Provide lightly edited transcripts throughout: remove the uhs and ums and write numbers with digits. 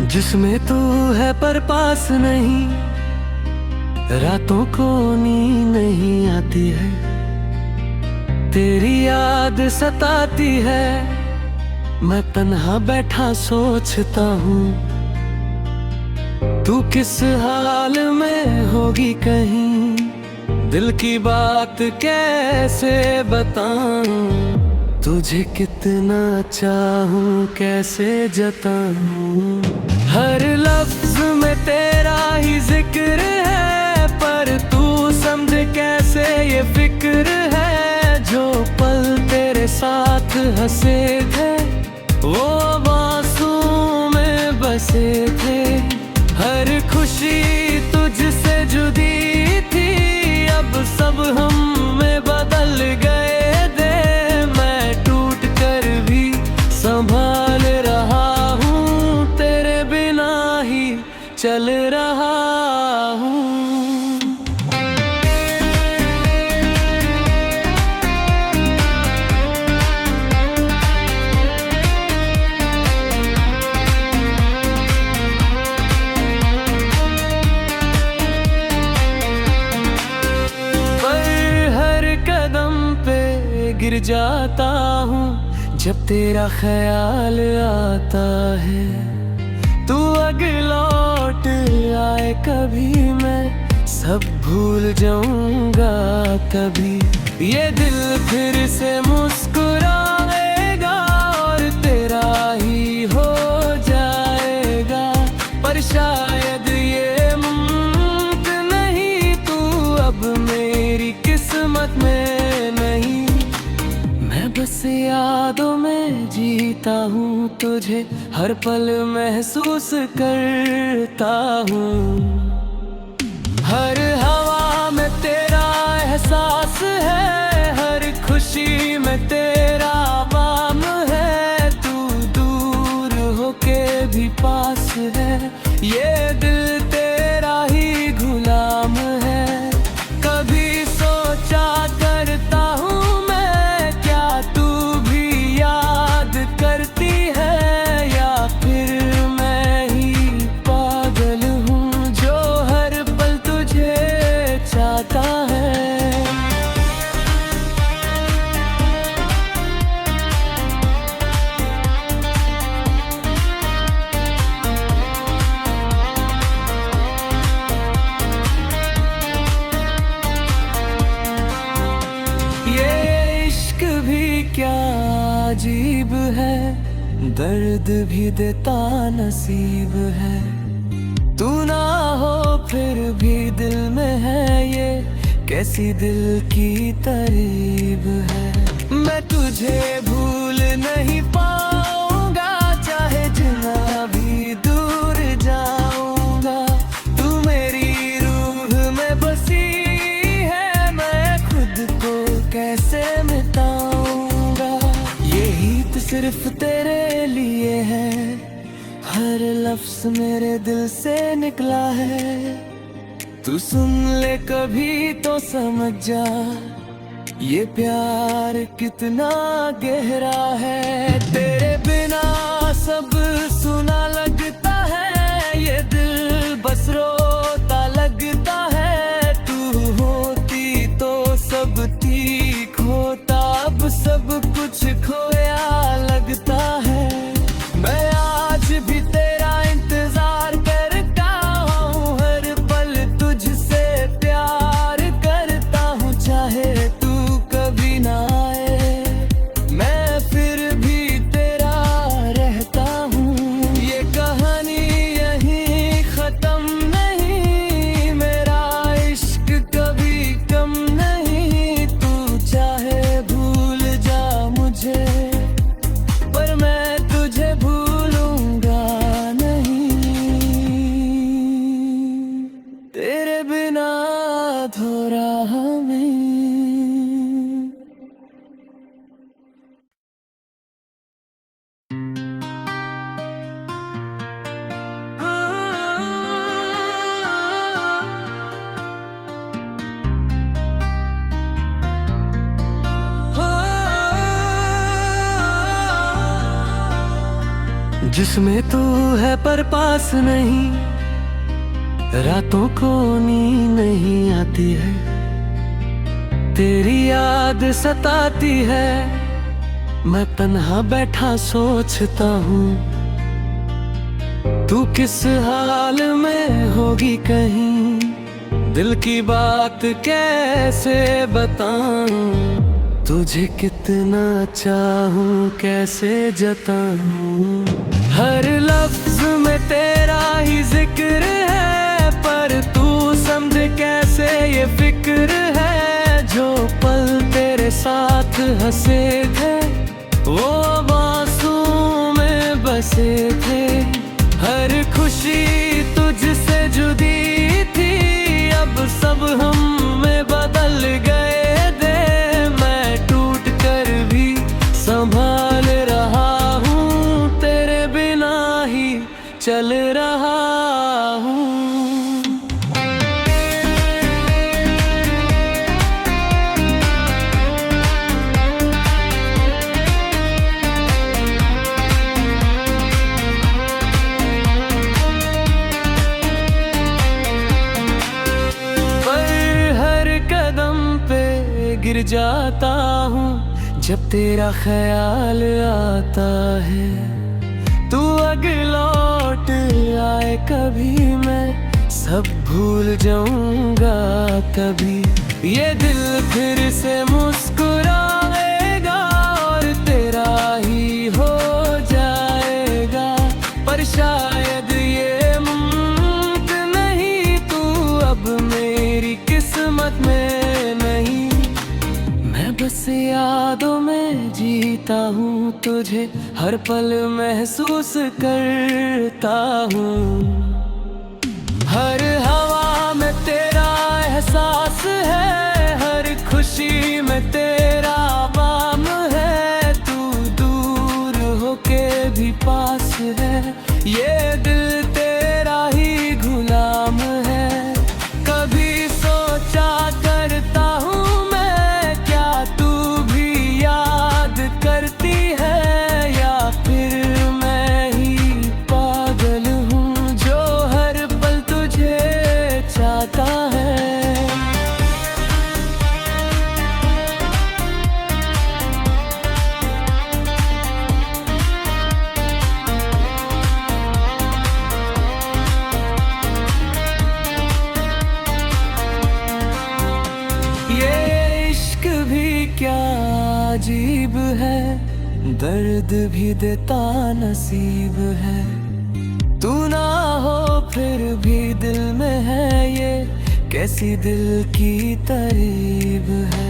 जिसमें तू है पर पास नहीं, रातों को नींद नहीं आती है, तेरी याद सताती है। मैं तन्हा बैठा सोचता हूँ, तू किस हाल में होगी कहीं, दिल की बात कैसे बताऊं, तुझे कितना चाहूं कैसे जताऊं। हर लफ्ज में तेरा ही जिक्र है, पर तू समझे कैसे ये फिक्र है। जो पल तेरे साथ हंसे थे, वो आंसू में बसे थे। हर खुशी तुझसे जुदी थी, अब सब हम में बदल गए दे। मैं टूट कर भी संभाल रहा हूँ, तेरे बिना ही चल रहा हूँ। गिर जाता हूँ जब तेरा ख्याल आता है, तू अगर लौट आए कभी, मैं सब भूल जाऊंगा तभी। ये दिल फिर से मुस्कुराएगा और तेरा ही हो जाएगा, पर शायद ये मुमकिन नहीं, तू अब मेरी किस्मत में नहीं। बस यादों में जीता हूँ, तुझे हर पल महसूस करता हूँ। हर हवा में तेरा एहसास है, हर खुशी में तेरा बाम है। तू दूर होके भी पास है, ये दिल तेरा ही गुलाम है। कभी सोचा करता हूँ करती है, या फिर मैं ही पागल हूँ जो हर पल तुझे चाहता है। ये इश्क भी क्या अजीब है, दर्द भी देता नसीब है। तू ना हो फिर भी दिल में है, ये कैसी दिल की तरीब है। मैं तुझे भूल नहीं पाऊंगा, चाहे जितना भी दूर जाऊंगा। तू मेरी रूह में बसी है, मैं खुद को कैसे मिटाऊंगा। सिर्फ तेरे लिए है, हर लफ्ज मेरे दिल से निकला है। तू सुन ले कभी तो समझ जा, ये प्यार कितना गहरा है। तेरे बिना सब सुना लगता है, ये दिल बस रोता लगता है। तू होती तो सब ठीक होता, अब सब कुछ खोया लगता है। मैं आज भी तेरा इंतजार करता हूँ, हर पल तुझसे प्यार करता हूँ। चाहे तू कभी ना आए, मैं फिर भी तेरा जिसमें तू है पर पास नहीं, रातों को नींद नहीं आती है, तेरी याद सताती है। मैं तन्हा बैठा सोचता हूँ, तू किस हाल में होगी कहीं, दिल की बात कैसे बताऊं, तुझे कितना चाहूं कैसे जताऊं। हर लफ्ज में तेरा ही जिक्र है, पर तू समझे कैसे ये फिक्र है। जो पल तेरे साथ हंसे थे, वो आंसू में बसे थे। हर खुशी तुझसे जुदी थी, अब सब हम में बदल गए दे। मैं टूट कर भी संभाल रहा हूँ, तेरे बिना ही चल रहा हूँ। गिर जाता हूँ जब तेरा ख्याल आता है, तू अगर लौट आए कभी, मैं सब भूल जाऊंगा तभी। ये दिल फिर से मुस्कुराएगा और तेरा ही हो जाएगा, पर शायद ये मुमकिन नहीं, तू अब मेरी किस्मत में नहीं। बस यादों में जीता हूँ, तुझे हर पल महसूस करता हूँ। हर हवा में तेरा एहसास है, हर खुशी में तेरा आवाम है। तू दूर होके भी पास है, ये दिल तेरा ही गुलाम है। कभी सोचा करता हूँ करती है, या फिर मैं ही पागल हूँ जो हर पल तुझे चाहता है। ये इश्क भी क्या अजीब है, दर्द भी देता नसीब है। तू ना हो फिर भी दिल में है, ये कैसी दिल की तरीब है।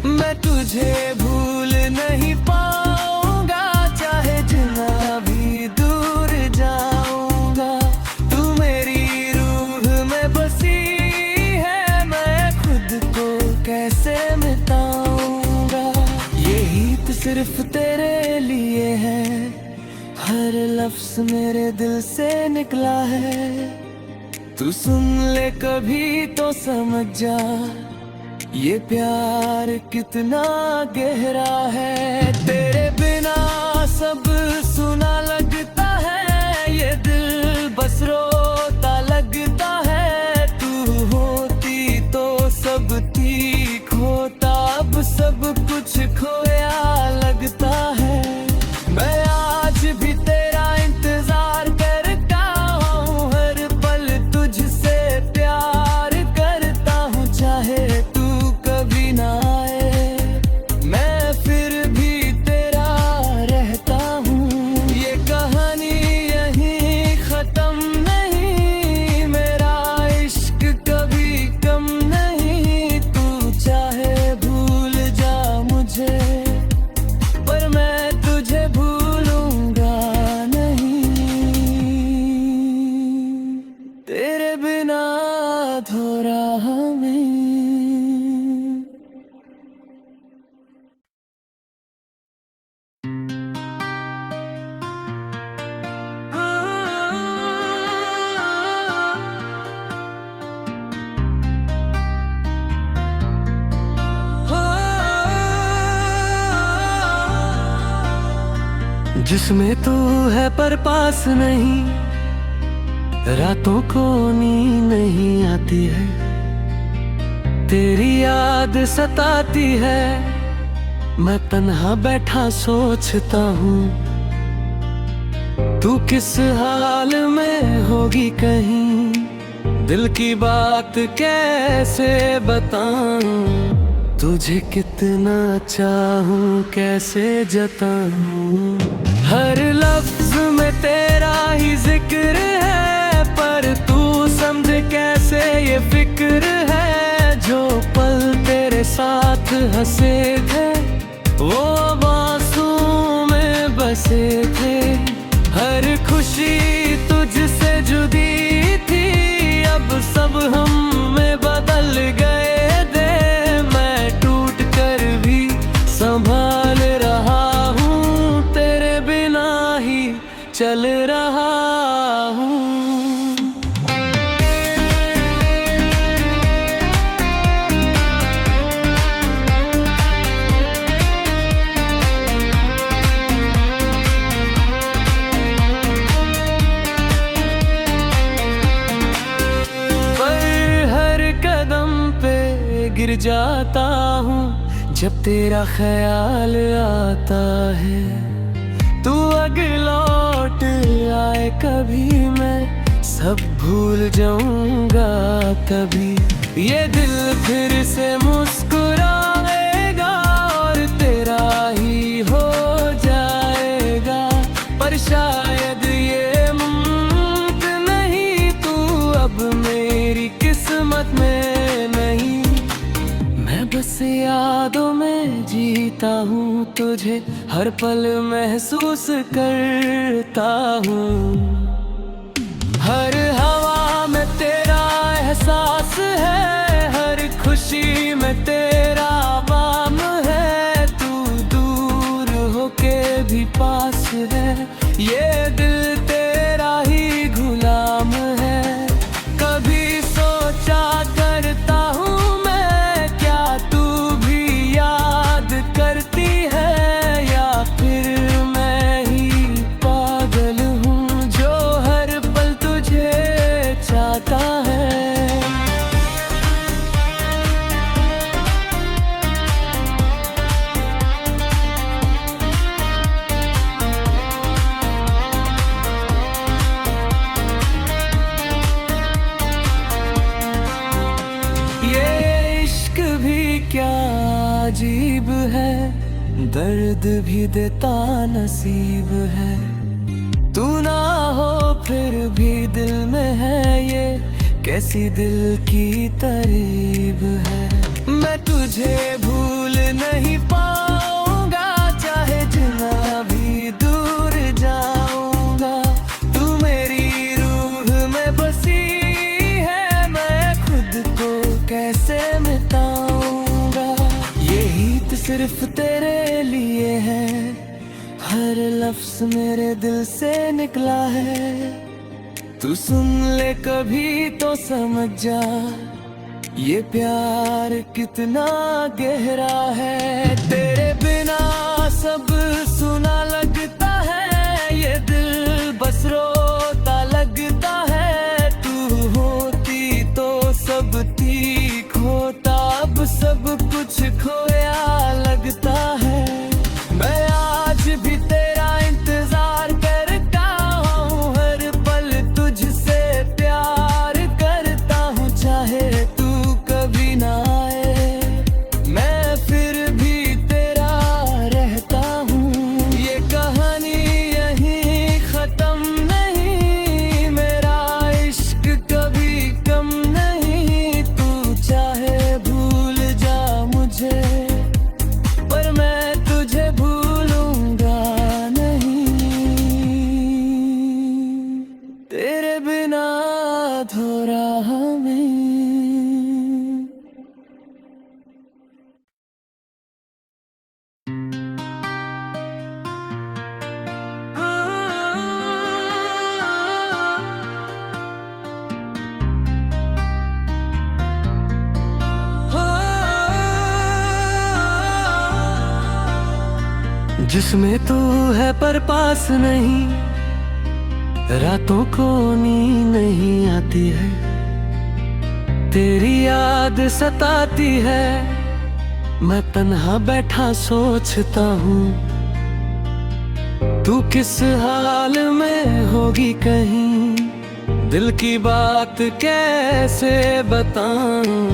मैं तुझे भूल नहीं पाऊंगा, चाहे जितना भी दूर जाऊंगा। तू मेरी रूह में बसी है, मैं खुद को कैसे मिटाऊंगा। सिर्फ तेरे लिए है, हर लफ्ज मेरे दिल से निकला है। तू सुन ले कभी तो समझ जा, ये प्यार कितना गहरा है। तेरे बिना सब सुना लगता है, ये दिल बस रोता लगता है। तू होती तो सब ठीक होता, अब सब कुछ खोया लगता है। मैं आज भी तेरा इंतजार करता हूँ, हर पल तुझसे प्यार करता हूँ। चाहे तू कभी ना आए, मैं फिर भी तेरा रहता हूँ। ये जिसमें तू है पर पास नहीं, रातों को नींद नहीं आती है, तेरी याद सताती है। मैं तन्हा बैठा सोचता हूँ, तू किस हाल में होगी कहीं, दिल की बात कैसे बताऊं, तुझे कितना चाहूं कैसे जताऊं। हर लफ्ज में तेरा ही जिक्र है, पर तू समझे कैसे ये फिक्र है। जो पल तेरे साथ हंसे थे, वो आंसू में बसे थे। हर खुशी तुझसे जुदी थी, अब सब हम में बदल गए दे। मैं टूट कर भी संभाल रहा हूँ, तेरे बिना ही चल रहा हूँ। गिर जाता हूँ जब तेरा ख्याल आता है, तू अगर लौट आए कभी, मैं सब भूल जाऊंगा तभी। ये दिल फिर से मुस्कुराएगा और तेरा ही हो जाएगा, पर शायद ये मुमकिन नहीं, तू अब मेरी किस्मत में नहीं। बस यादों में जीता हूँ, तुझे हर पल महसूस करता हूँ। हर हवा में तेरा एहसास है, हर खुशी में तेरा वाम है। तू दूर होके भी पास है, ये दिल तेरा ही गुलाम है। कभी सोचा करता हूँ करती है, या फिर मैं ही पागल हूँ जो हर पल तुझे चाहता है। ये इश्क भी क्या अजीब है, दर्द भी देता नसीब है। तू ना हो फिर भी दिल में है, ये कैसी दिल की तरीब है। मैं तुझे भूल नहीं पाऊंगा, चाहे जितना भी दूर जाऊंगा। तू मेरी रूह में बसी है, मैं खुद को कैसे मिटाऊंगा। सिर्फ तेरे लिए है, हर लफ्ज मेरे दिल से निकला है। तू सुन ले कभी तो समझ जा, ये प्यार कितना गहरा है। तेरे बिना सब सुना लगता है, ये दिल बस रोता लगता है। तू होती तो सब ठीक होता, अब सब कुछ खोया लगता है। मैं आज भी तेरा इंतजार करता हूँ, हर पल तुझसे प्यार करता हूँ। चाहे तू कभी ना आए, मैं फिर भी तेरा रहता हूँ। ये कहानी यहीं खत्म नहीं, मेरा इश्क कभी कम नहीं। तू चाहे भूल जा मुझे, पर मैं जिसमें तू है पर पास नहीं, रातों को नींद नहीं आती है, तेरी याद सताती है। मैं तन्हा बैठा सोचता हूँ, तू किस हाल में होगी कहीं, दिल की बात कैसे बताऊं,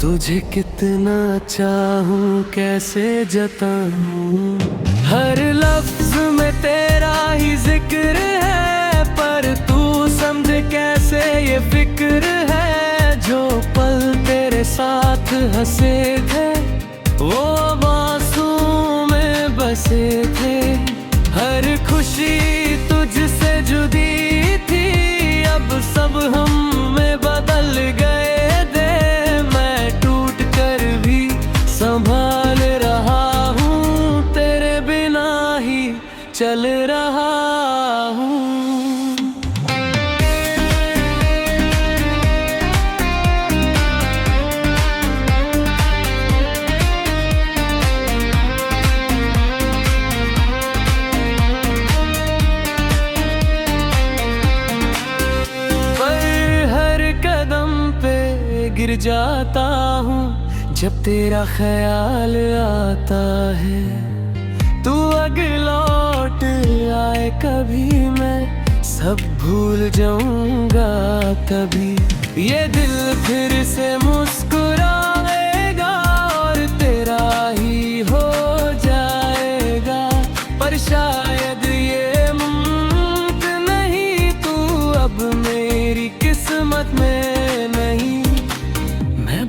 तुझे कितना चाहूं कैसे जताऊं। हर लफ्ज में तेरा ही जिक्र है, पर तू समझे कैसे ये फिक्र है। जो पल तेरे साथ हंसे थे, वो आंसू में बसे थे। हर खुशी तुझसे जुदी थी, अब सब हम में बदल गए दे। मैं टूट कर भी संभाल रहा हूँ, तेरे बिना ही चल रहा हूँ। गिर जाता हूँ जब तेरा ख्याल आता है, तू अगर लौट आए कभी, मैं सब भूल जाऊंगा तभी। ये दिल फिर से मुस्कुराएगा और तेरा ही हो जाएगा, पर शायद ये मुमकिन नहीं, तू अब मेरी किस्मत में नहीं।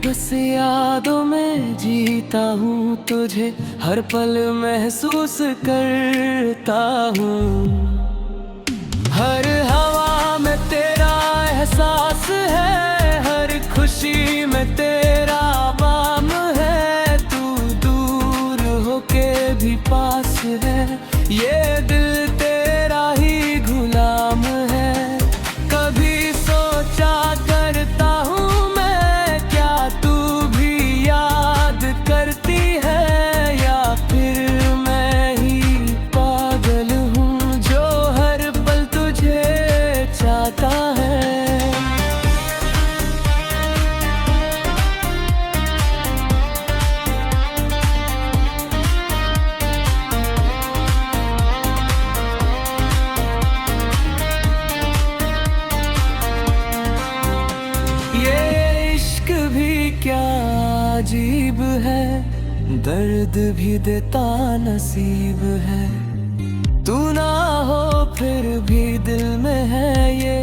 बस यादों में जीता हूँ, तुझे हर पल महसूस करता हूँ। हर हवा में तेरा एहसास है, हर खुशी में तेरा बाम है। तू दूर होके भी पास है, ये दिल तेरा ही गुलाम है। कभी सोचा करता हूँ करती है, या फिर मैं ही पागल हूँ जो हर पल तुझे चाहता है। ये इश्क भी क्या अजीब है, दर्द भी देता नसीब है। तू ना हो फिर भी दिल में है, ये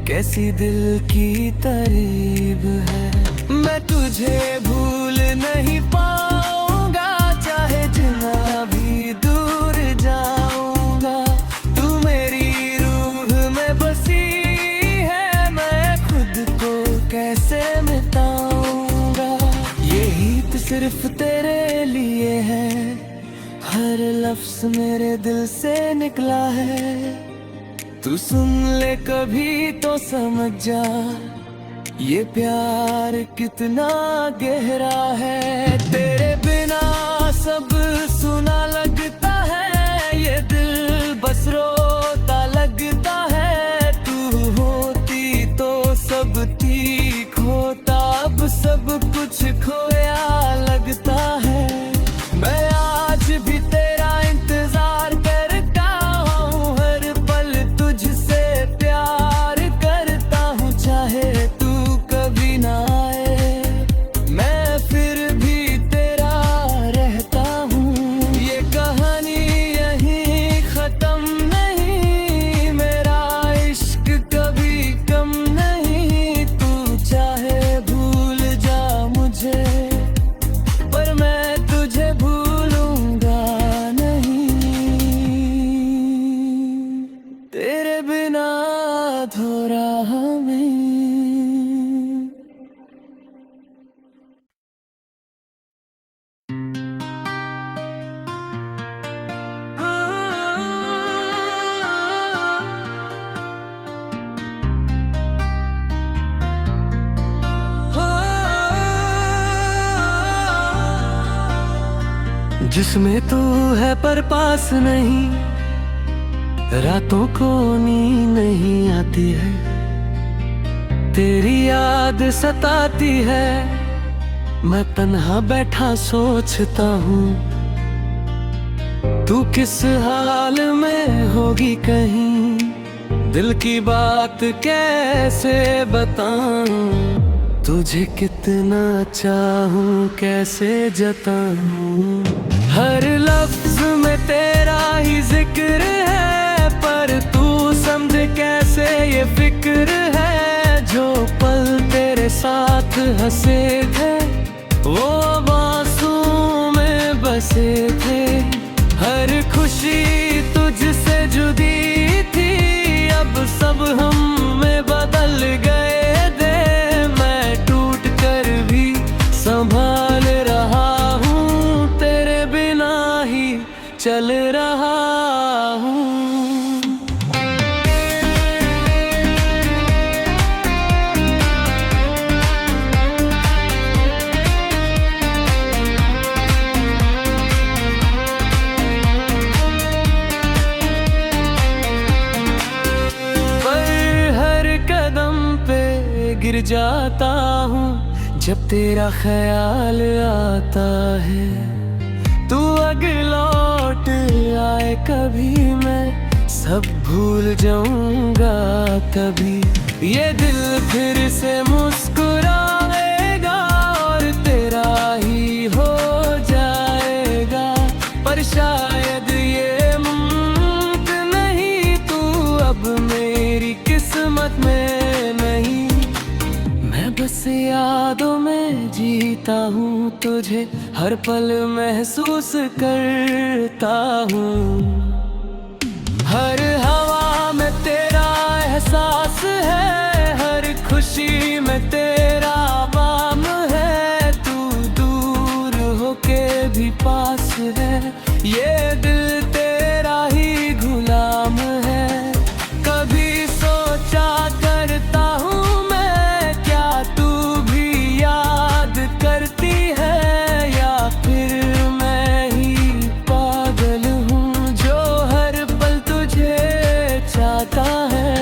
कैसी दिल की तरीब है। मैं तुझे भूल नहीं पाऊंगा, चाहे जितना भी दूर जाऊंगा। तू मेरी रूह में बसी है, मैं खुद को कैसे मिटाऊंगा। सिर्फ तेरे लिए है, हर लफ्ज मेरे दिल से निकला है। तू सुन ले कभी तो समझ जा, ये प्यार कितना गहरा है। तेरे बिना सब सुना लगता है, ये दिल बस रोता लगता है। तू होती तो सब ठीक होता, अब सब कुछ खोया लगता है। मैं आज भी तेरा इंतजार करता हूँ, हर पल तुझसे प्यार करता हूँ। चाहे तू कभी ना आए, मैं फिर भी तेरा रहता हूँ। ये कहानी यहीं खत्म नहीं, मेरा इश्क कभी कम नहीं। तू चाहे भूल जा मुझे, पर मैं तुझे भूलूंगा नहीं। तेरे बिना अधूरा हमें। जिसमें तू है पर पास नहीं, रातों को नींद नहीं आती है, तेरी याद सताती है। मैं तन्हा बैठा सोचता हूँ तू किस हाल में होगी कहीं, दिल की बात कैसे बताऊं, तुझे कितना चाहूं कैसे जताऊं। हर लफ्ज में तेरा ही जिक्र है, पर तू समझे कैसे ये फिक्र है। जो पल तेरे साथ हंसे थे वो आंसू में बसे थे, हर खुशी तुझसे जुदी थी, अब सब हम में बदल गए दे। मैं टूट कर भी संभाल रहा हूँ, तेरे बिना ही चल रहा हूँ। गिर जाता हूँ जब तेरा ख्याल आता है, तू अगर लौट आए कभी मैं सब भूल जाऊंगा तभी। ये दिल फिर से मुस्कुराएगा और तेरा ही हो जाएगा, पर शायद ये मुमकिन नहीं, तू अब मेरी किस्मत में नहीं। बस यादों में जीता हूँ, तुझे हर पल महसूस करता हूँ। हर हवा में तेरा एहसास है, हर खुशी में तेरा बाम है, तू दूर होके भी पास है, ये दिल तेरा ही गुलाम है। कभी सोचा करता हूँ करती है, या फिर मैं ही पागल हूँ जो हर पल तुझे चाहता है।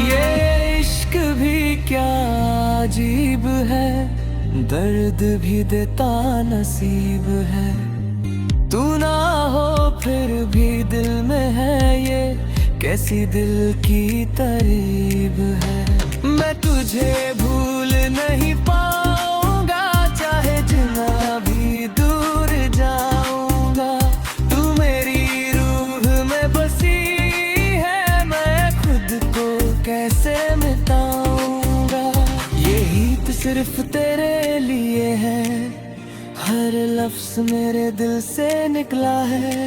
ये इश्क भी क्या अजीब है, दर्द भी देता नसीब है, तू ना हो फिर भी दिल में है, ये कैसी दिल की तरीब है। मैं तुझे भूल नहीं पाऊंगा, चाहे जितना भी दूर जाऊंगा, तू मेरी रूह में बसी है, मैं खुद को कैसे मिटाऊंगा। सिर्फ तेरे लिए है, हर लफ्ज मेरे दिल से निकला है,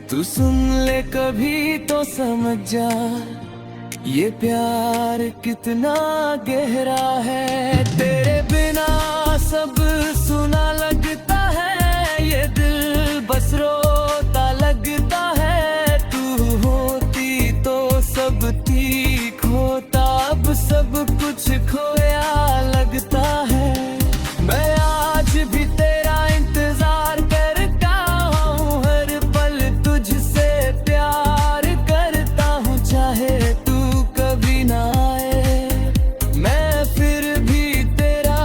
तू सुन ले कभी तो समझ जा, ये प्यार कितना गहरा है। तेरे बिना सब सुना लगता है, ये दिल बस रोता लगता है, तू होती तो सब ठीक होता, अब सब कुछ खोया लगता है। मैं आज भी तेरा इंतजार करता हूँ, हर पल तुझसे प्यार करता हूँ, चाहे तू कभी ना आए मैं फिर भी तेरा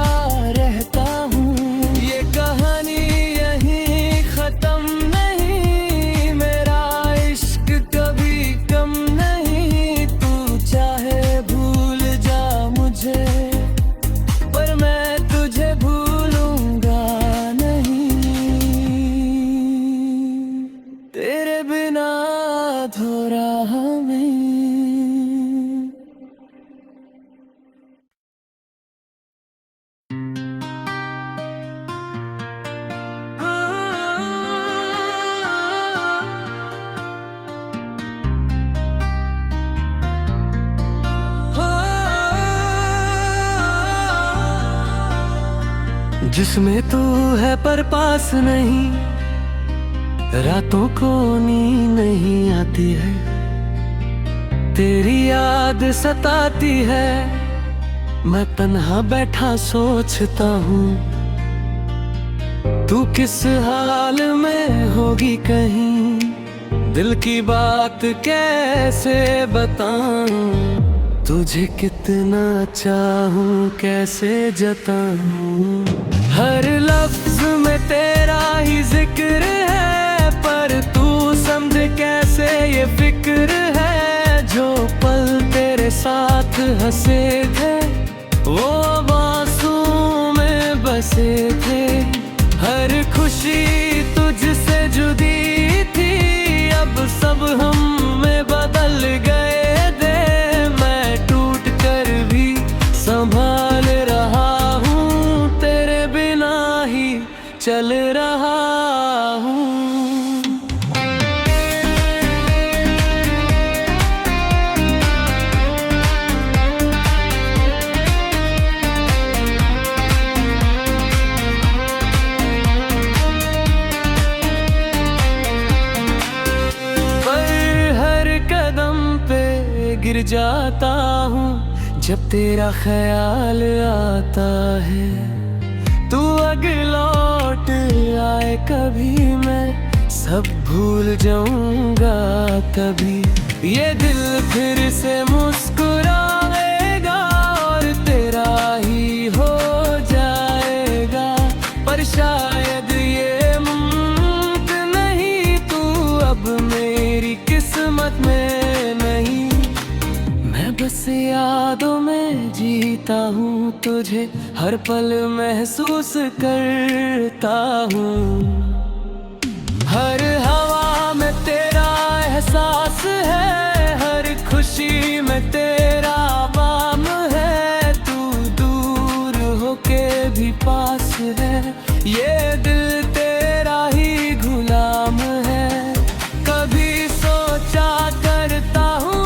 रहता हूँ। ये कहानी यहीं खत्म नहीं, मेरा इश्क कभी कम नहीं, तू चाहे भूल जा मुझे, पर मैं तुझे भूलूंगा नहीं, तेरे बिना अधूरा हमें। जिसमें तू है पर पास नहीं, रातों को नींद नहीं आती है, तेरी याद सताती है। मैं तन्हा बैठा सोचता हूँ, तू किस हाल में होगी कहीं, दिल की बात कैसे बताऊं, तुझे कितना चाहूं कैसे जताऊं। हर लफ्ज में तेरा ही जिक्र है, पर तू समझे कैसे ये फिक्र है। जो पल तेरे साथ हंसे थे, वो आंसुओं में बसे थे। हर खुशी तुझसे जुदी थी, अब सब हम में बदल गए दे। मैं टूट कर भी संभाल रहा हूँ, तेरे बिना ही चल रहा हूँ। गिर जाता हूँ जब तेरा ख्याल आता है, तू अगर लौट आए कभी, मैं सब भूल जाऊंगा तभी। ये दिल फिर से मुस्कुराएगा और तेरा ही हो जाएगा, पर शायद ये मुमकिन नहीं, तू अब मेरी किस्मत में नहीं। बस यादों में जीता हूँ, तुझे हर पल महसूस करता हूँ। हर हवा में तेरा एहसास है, हर खुशी में तेरा बाम है। तू दूर होके भी पास है, ये दिल तेरा ही गुलाम है। कभी सोचा करता हूँ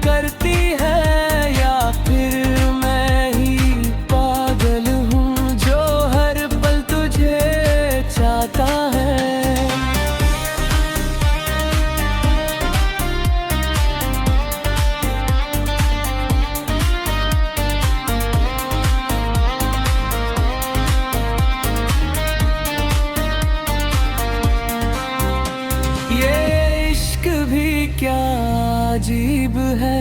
करती है, या फिर मैं ही पागल हूँ जो हर पल तुझे चाहता है। ये इश्क भी क्या अजीब है,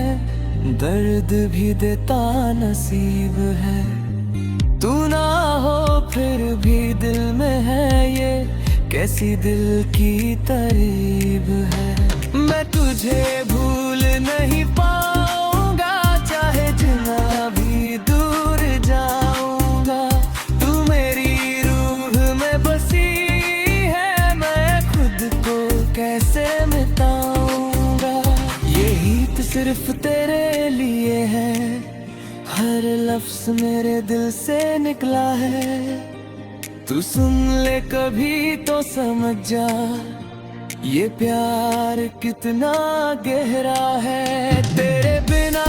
दर्द भी देता नसीब है। तू ना हो फिर भी दिल में है, ये कैसी दिल की तरीब है। मैं तुझे भूल नहीं पाऊंगा, चाहे जितना भी दूर जाऊंगा। तू मेरी रूह में बसी है, मैं खुद को कैसे मिटाऊंगा। सिर्फ तेरे लिए है, हर लफ्ज मेरे दिल से निकला है। तू सुन ले कभी तो समझ जा, ये प्यार कितना गहरा है। तेरे बिना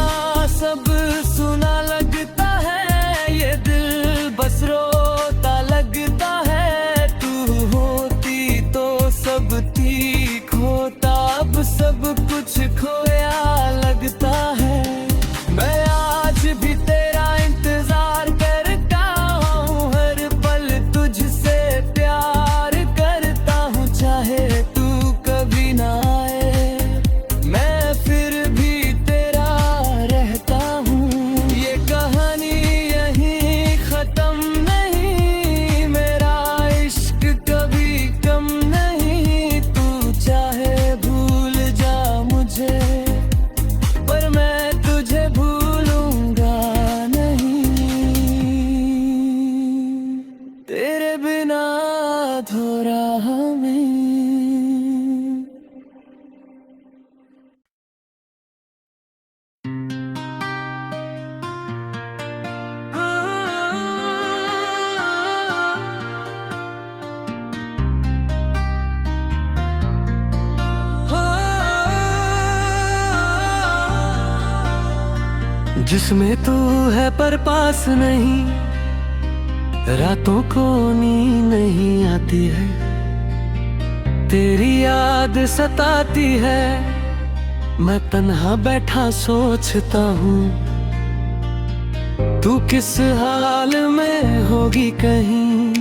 सब सुना लगता है, ये दिल बस रोता लगता है। तू होती तो सब ठीक होता, अब सब कुछ खोया लगता है। मैं आज भी तेरा इंतजार करता हूँ, हर पल तुझसे प्यार करता हूँ। चाहे तू कभी ना आए, मैं फिर भी तेरा रहता हूँ। जिसमें तू है पर पास नहीं, रातों को नींद नहीं आती है, तेरी याद सताती है। मैं तन्हा बैठा सोचता हूँ, तू किस हाल में होगी कहीं,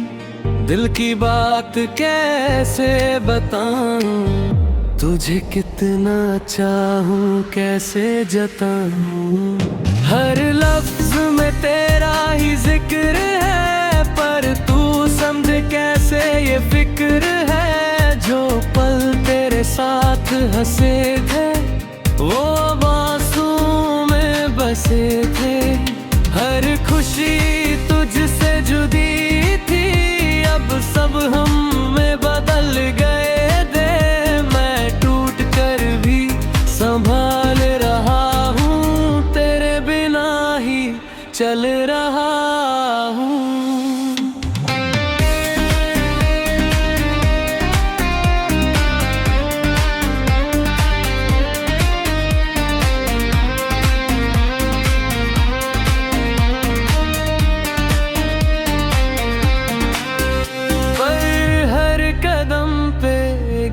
दिल की बात कैसे बताऊं, तुझे कितना चाहूं कैसे जताऊं। हर लफ्ज में तेरा ही जिक्र है, पर तू समझे कैसे ये फिक्र है। जो पल तेरे साथ हंसे थे, वो आंसू में बसे थे। हर खुशी तुझसे जुदी थी, अब सब हम में बदल गए दे। मैं टूट कर भी संभाल रहा हूँ, तेरे बिना ही चल रहा हूँ।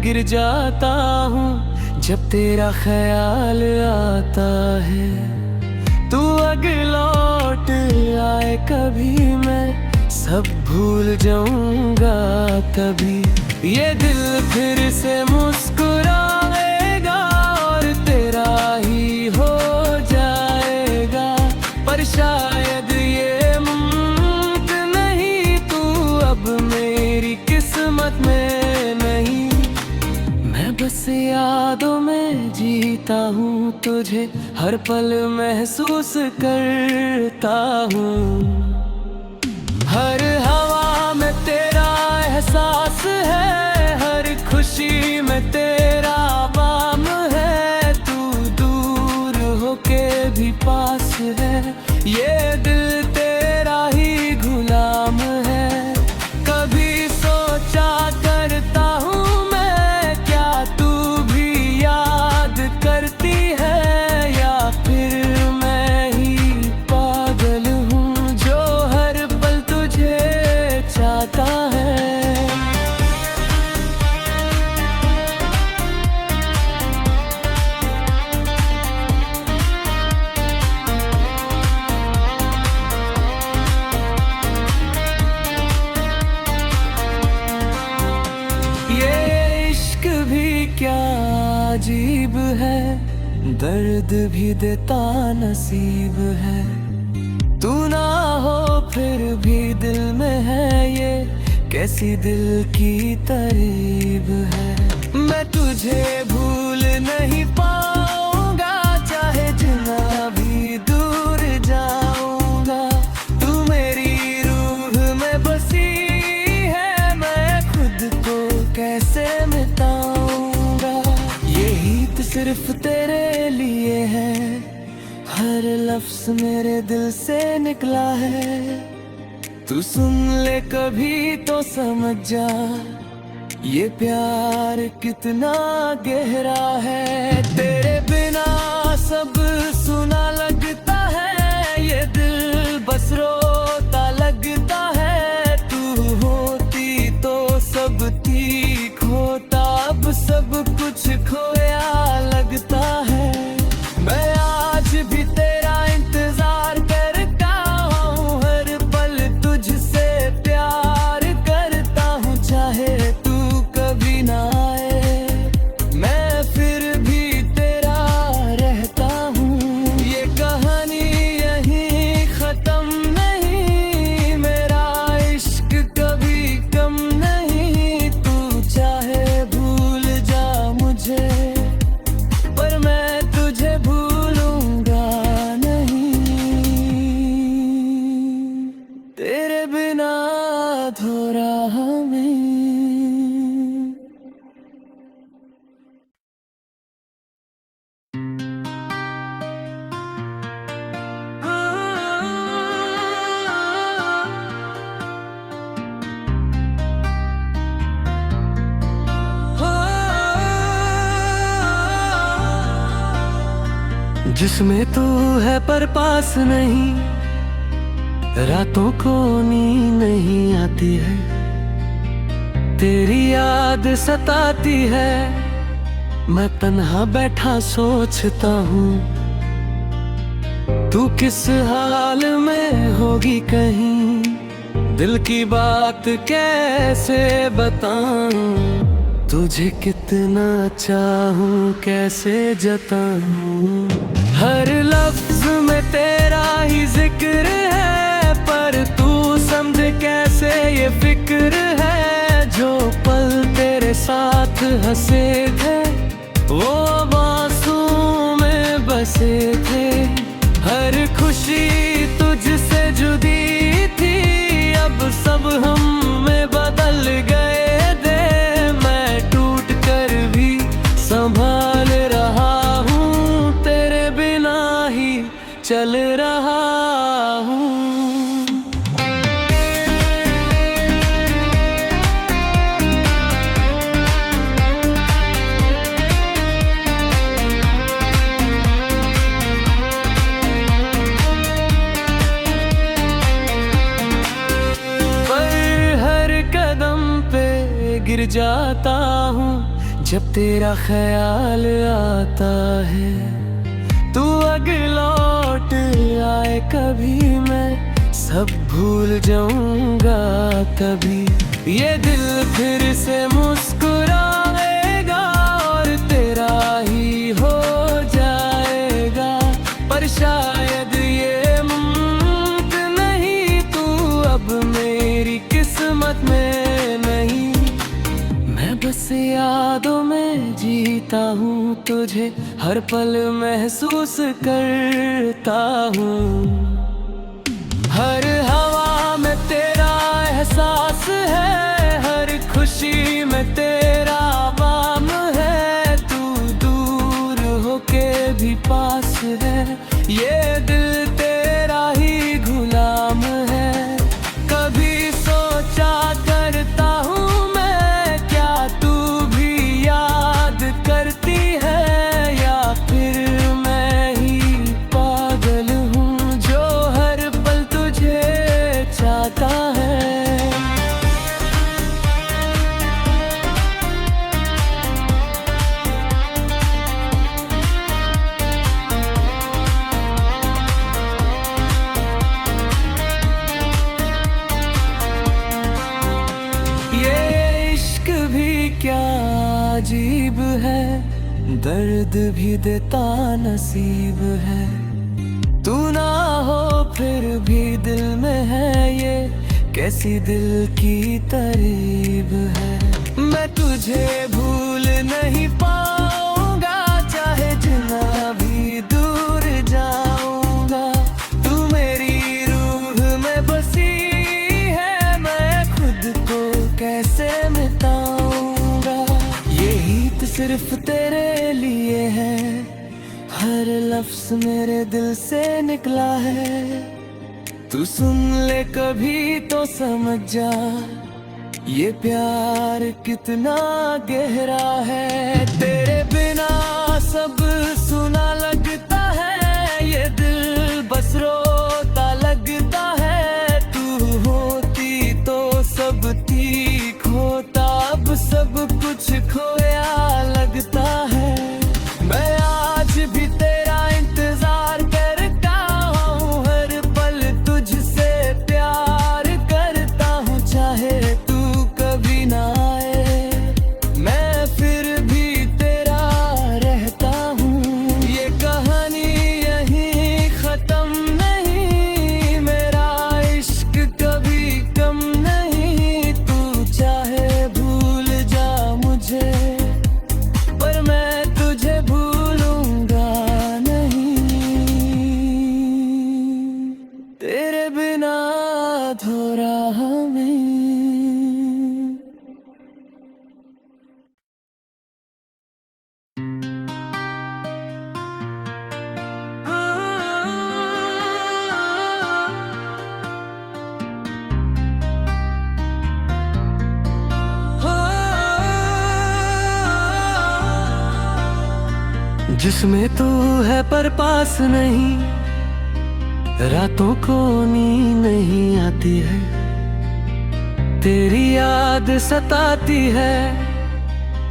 गिर जाता हूँ जब तेरा ख्याल आता है, तू अगर लौट आए कभी, मैं सब भूल जाऊंगा तभी। ये दिल फिर से मुस्कुराएगा और तेरा ही हो जाएगा, पर शायद ये मुमकिन नहीं, तू अब मेरी किस्मत में नहीं। बस यादों में जीता हूँ, तुझे हर पल महसूस करता हूँ। हर हवा में तेरा एहसास है, हर खुशी में तेरा बाम है। तू दूर होके भी पास है, ये दिल तेरा ही गुलाम है। कभी सोचा करता हूँ करती है, या फिर मैं ही पागल हूँ जो हर पल तुझे चाहता है। ये इश्क भी क्या अजीब है, दर्द भी देता नसीब है। तू ना हो फिर भी दिल में है, ये कैसी दिल की तरीब है। मैं तुझे भूल नहीं पाऊंगा, चाहे जितना भी दूर जाऊंगा। तू मेरी रूह में बसी है, मैं खुद को कैसे मिटाऊंगा। सिर्फ तेरे लिए है, हर लफ्ज मेरे दिल से निकला है। तू सुन ले कभी तो समझ जा, ये प्यार कितना गहरा है। तेरे बिना सब सुना लगता है, ये दिल बस रोता लगता है। तू होती तो सब ठीक होता, अब सब कुछ खोया लगता है। मैं आज भी तेरा इंतजार करता हूँ, हर पल तुझसे प्यार करता हूँ। चाहे तू कभी ना आए, मैं फिर भी तेरा रहता हूँ। ये कहानी यहीं खत्म नहीं, मेरा इश्क कभी कम नहीं। तू चाहे भूल जा मुझे, जिसमें तू है पर पास नहीं, रातों को नींद नहीं आती है, तेरी याद सताती है। मैं तन्हा बैठा सोचता हूँ, तू किस हाल में होगी कहीं, दिल की बात कैसे बताऊं, तुझे कितना चाहूं कैसे जताऊं। हर लफ्ज में तेरा ही जिक्र है, पर तू समझे कैसे ये फिक्र है। जो पल तेरे साथ हंसे थे, वो आंसू में बसे थे। हर खुशी तुझसे जुदी थी, अब सब हम में बदल गए दे। मैं टूट कर भी संभाल रहा हूँ, तेरे बिना ही चल रहा हूँ। गिर जाता हूँ जब तेरा ख्याल आता है, तू अगर लौट आए कभी, मैं सब भूल जाऊंगा तभी। ये दिल फिर से मुस्कुराएगा और तेरा ही हो जाएगा, पर शायद ये मुमकिन नहीं, तू अब मेरी किस्मत में नहीं। बस यादों में जीता हूँ, तुझे हर पल महसूस करता हूँ। हर हवा में तेरा एहसास है, हर खुशी में तेरा आवाम है। तू दूर होके भी पास है, ये दिल तेरा ही गुलाम है। कभी सोचा करता हूँ करती है, या फिर मैं ही पागल हूँ जो हर पल तुझे चाहता है। ये इश्क भी क्या अजीब है, दर्द भी देता नसीब है। तू ना हो फिर भी दिल में है, ये कैसी दिल की तरीब है। मैं तुझे भूल नहीं पाऊंगा, चाहे जितना भी दूर जाऊंगा। तू मेरी रूह में बसी है, मैं खुद को कैसे मिटाऊंगा। सिर्फ तेरे लिए है, हर लफ्ज मेरे दिल से निकला है। तू सुन ले कभी तो समझ जा, ये प्यार कितना गहरा है। तेरे बिना सब सुना लगता है, ये दिल बस रोता लगता है। तू होती तो सब ठीक होता, अब सब कुछ खोया लगता है। मैं आज भी तेरा इंतजार करता हूँ, हर पल तुझसे प्यार करता हूँ। चाहे तू कभी ना आए, मैं फिर जिसमें तू है पर पास नहीं, रातों को नींद नहीं आती है, तेरी याद सताती है।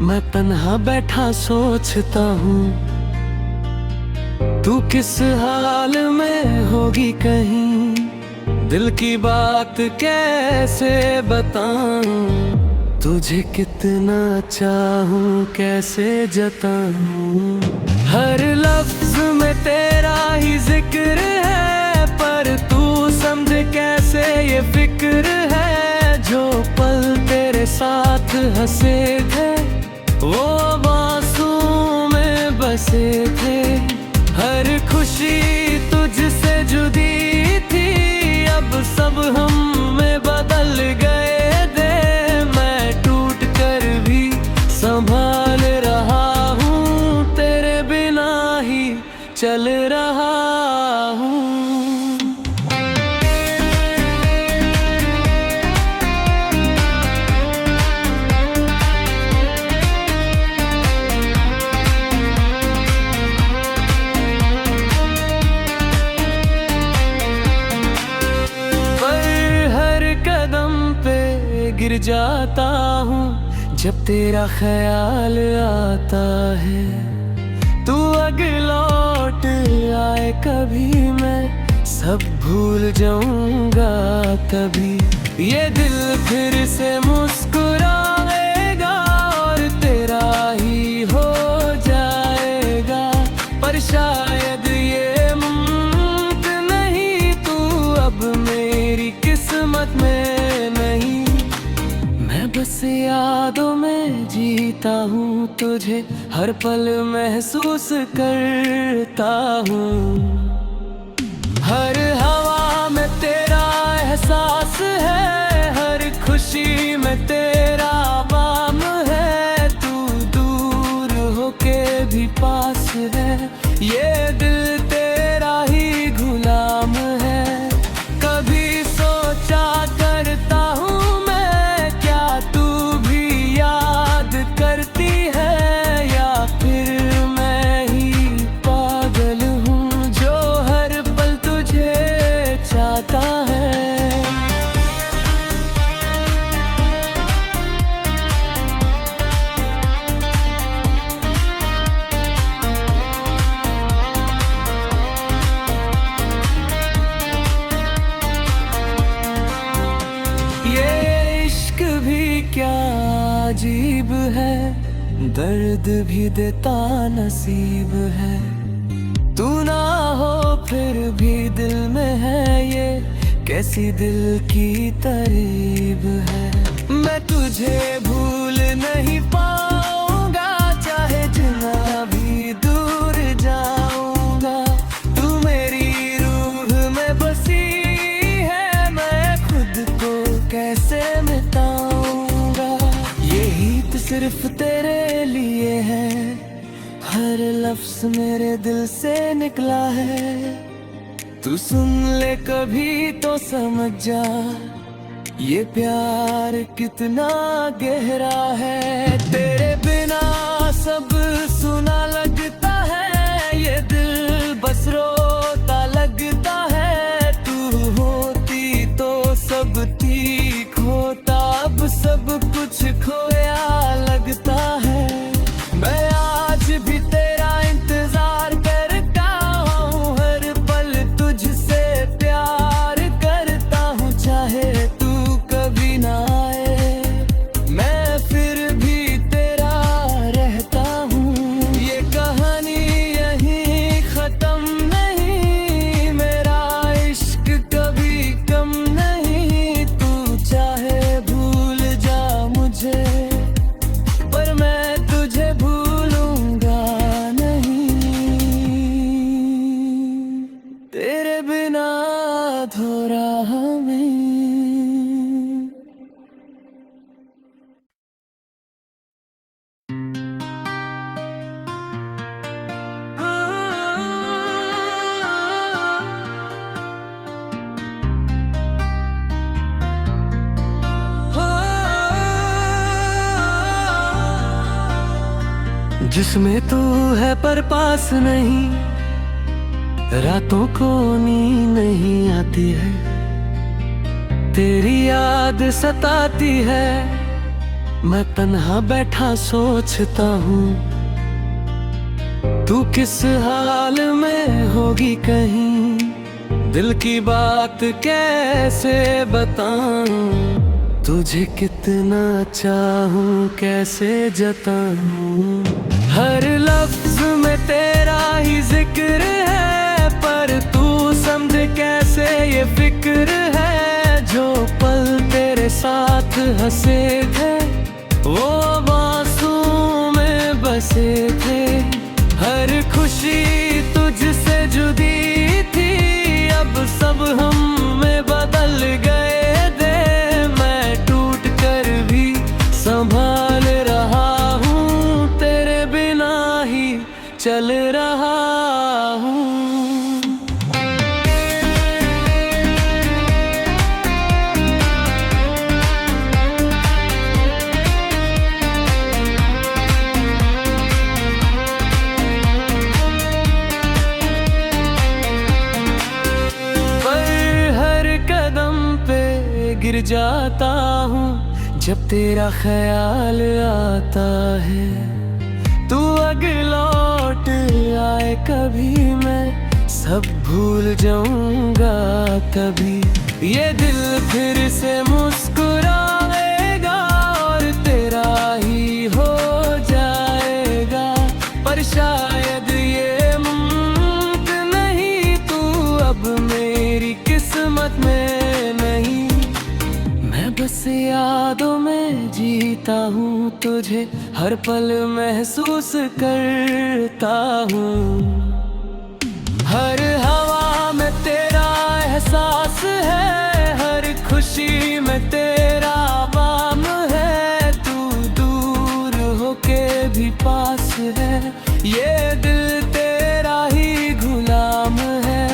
मैं तन्हा बैठा सोचता हूँ, तू किस हाल में होगी कहीं, दिल की बात कैसे बताऊं, तुझे कितना चाहूं कैसे जताऊं। हर लफ्ज में तेरा ही जिक्र है, पर तू समझे कैसे ये फिक्र है। जो पल तेरे साथ हंसे थे, वो बांसुओं में बसे थे। हर खुशी तुझसे जुदी थी, अब सब हम में बदल गए दे। मैं टूट कर भी संभाल रहा हूँ, तेरे बिना ही चल रहा हूँ। गिर जाता हूँ जब तेरा ख्याल आता है, तू अगर लौट आए कभी, मैं सब भूल जाऊंगा तभी। ये दिल फिर से मुस्कुराएगा और तेरा ही हो जाएगा, पर शायद ये मुमकिन नहीं, तू अब मेरी किस्मत में नहीं। बस यादों में जीता हूँ, तुझे हर पल महसूस करता हूँ। हर हवा में तेरा एहसास है, हर खुशी में तेरा बाम है। तू दूर होके भी पास है, ये दिल तेरा ही गुलाम है। कभी सोचा करता हूँ करती है, या फिर मैं ही पागल हूँ जो हर पल तुझे चाहता है। ये इश्क भी क्या अजीब है, दर्द भी देता नसीब है। तू ना हो फिर भी दिल में है, ये कैसी दिल की तरीब है। मैं तुझे भूल नहीं पाऊंगा, चाहे जितना भी दूर जाऊंगा। तू मेरी रूह में बसी है, मैं खुद को कैसे मिटाऊंगा। सिर्फ तेरे लिए है, हर लफ्ज मेरे दिल से निकला है। तू सुन ले कभी तो समझ जा, ये प्यार कितना गहरा है। तेरे बिना सब सुना लगता है, ये दिल बस रोता लगता है। तू होती तो सब ठीक होता, अब सब कुछ खोया लगता है। मैं आज भी तेरा इंतजार करता हूँ, हर पल तुझसे प्यार करता हूँ। चाहे तू कभी ना आए, मैं फिर भी तेरा जिसमें तू है पर पास नहीं, रातों को नींद नहीं आती है, तेरी याद सताती है। मैं तन्हा बैठा सोचता हूँ, तू किस हाल में होगी कहीं, दिल की बात कैसे बताऊं, तुझे कितना चाहूं कैसे जताऊं। हर लफ्ज में तेरा ही जिक्र है, पर तू समझे कैसे ये फिक्र है। जो पल तेरे साथ हंसे थे, वो आंसू में बसे थे। हर खुशी तुझसे जुदी थी, अब सब हम में बदल गए दे। मैं टूट कर भी संभाल रहा हूँ, तेरे बिना ही चल रहा हूँ। गिर जाता हूँ जब तेरा ख्याल आता है, तू अगर लौट आए कभी, मैं सब भूल जाऊंगा तभी। ये दिल फिर से मुस्कुराएगा और तेरा ही हो जाएगा, पर शायद ये मुमकिन नहीं, तू अब मेरी किस्मत में नहीं। बस यादों में जीता हूँ, तुझे हर पल महसूस करता हूँ। हर हवा में तेरा एहसास है, हर खुशी में तेरा बाम है। तू दूर होके भी पास है, ये दिल तेरा ही गुलाम है।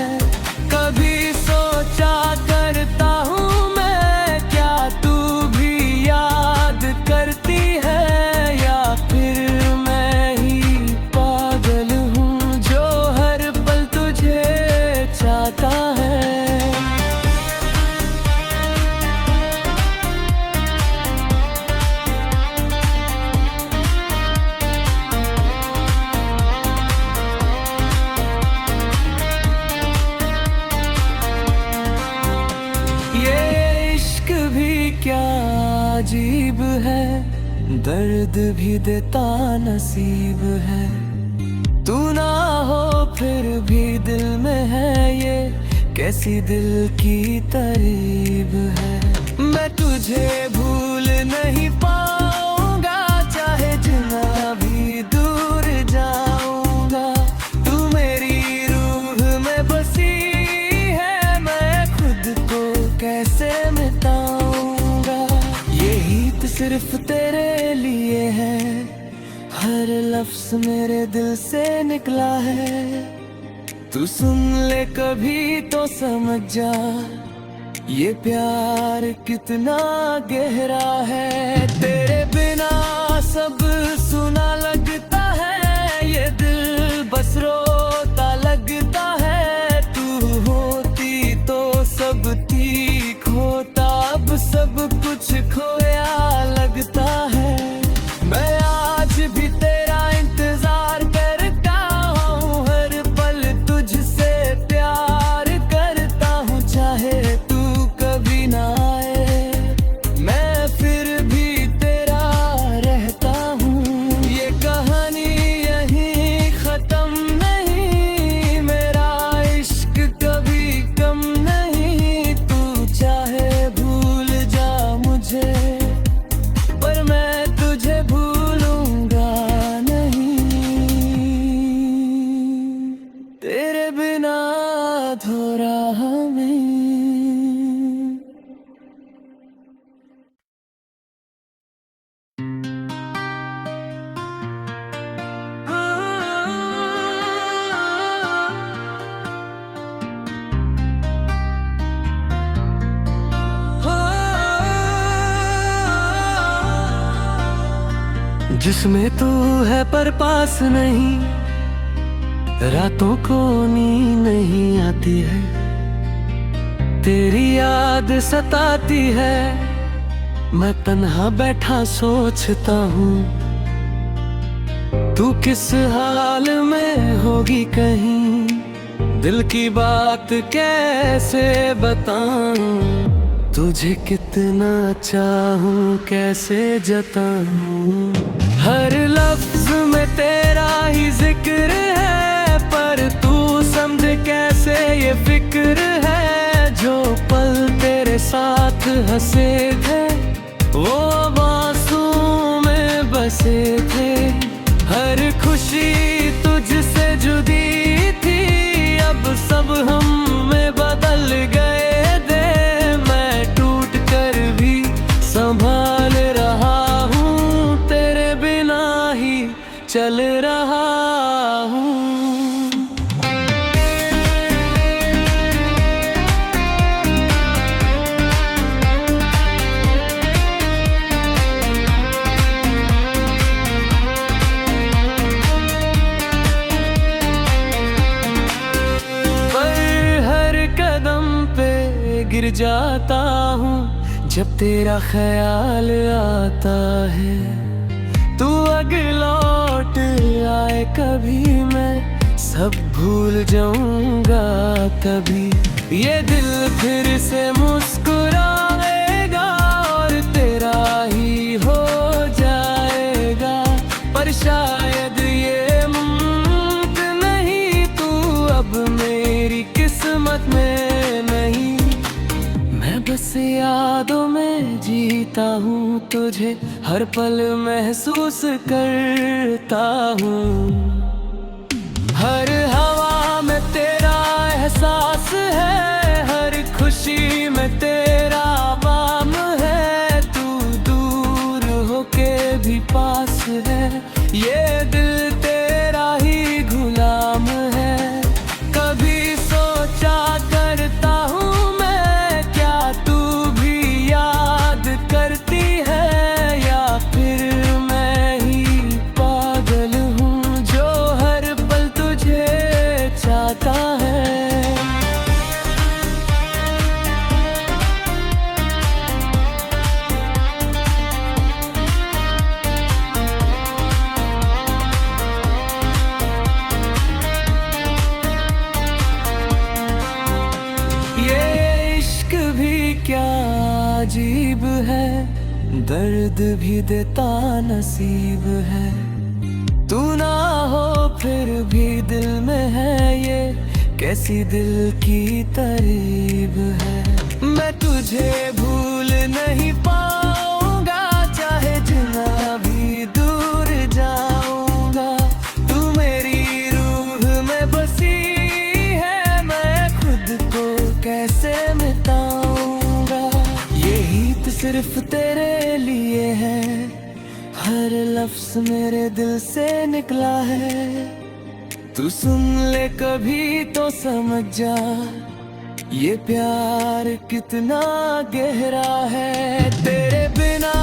कभी सोचा करता हूँ करती है, या फिर मैं ही पागल हूँ जो हर पल तुझे चाहता है। ये इश्क भी क्या अजीब है, दर्द भी देता नसीब है। तू ना हो फिर भी दिल में है, ये कैसी दिल की तरीब है। मैं तुझे भूल नहीं पाऊंगा, चाहे जितना भी दूर जाऊंगा। तू मेरी रूह में बसी है, मैं खुद को कैसे मिटाऊंगा। सिर्फ तेरे लिए है, हर लफ्ज मेरे दिल से निकला है। तू सुन ले कभी तो समझ जा, ये प्यार कितना गहरा है। तेरे बिना सब सुना लगता है, ये दिल बस रोता लगता है। तू होती तो सब ठीक होता, अब सब कुछ खोया लगता है। मैं आज भी तेरा इंतजार करता हूँ, हर पल तुझसे प्यार करता हूँ। चाहे तू कभी ना आए, मैं फिर भी तेरा रहता हूँ। जिसमें तू है पर पास नहीं, रातों को नींद नहीं आती है, तेरी याद सताती है। मैं तन्हा बैठा सोचता हूँ, तू किस हाल में होगी कहीं, दिल की बात कैसे बताऊं, तुझे कितना चाहूं कैसे जताऊं। हर लफ्ज में तेरा ही जिक्र है, पर तू समझे कैसे ये फिक्र है। जो पल तेरे साथ हंसे थे, वो अब आंसू में बसे थे। हर खुशी तुझसे जुदी थी, अब सब हम में बदल गए दे। मैं टूट कर भी संभाल रहा हूँ, तेरे बिना ही चल रहा हूँ। गिर जाता हूँ जब तेरा ख्याल आता है, तू अगर लौट आए कभी, मैं सब भूल जाऊंगा तभी। ये दिल फिर से मुस्कुराएगा और तेरा ही हो जाएगा, पर शायद ये मुमकिन नहीं, तू अब मेरी किस्मत में नहीं। बस यादों में जीता हूँ, तुझे हर पल महसूस करता हूँ। हर हवा में तेरा एहसास है, हर खुशी में तेरा बाम है। तू दूर होके भी पास है, ये दिल तेरा ही गुलाम है। कभी सोचा करता हूँ करती है, या फिर मैं ही पागल हूँ जो हर पल तुझे चाहता है। ये इश्क भी क्या अजीब है, दर्द भी देता नसीब है। तू ना हो फिर भी दिल में है, ये कैसी दिल की तरीब है। मैं तुझे भूल नहीं पाऊंगा, चाहे जितना भी दूर जाऊंगा। तू मेरी रूह में बसी है, मैं खुद को कैसे मिटाऊंगा। सिर्फ तेरे लिए है, हर लफ्ज मेरे दिल से निकला है। तू सुन ले कभी तो समझ जा, ये प्यार कितना गहरा है। तेरे बिना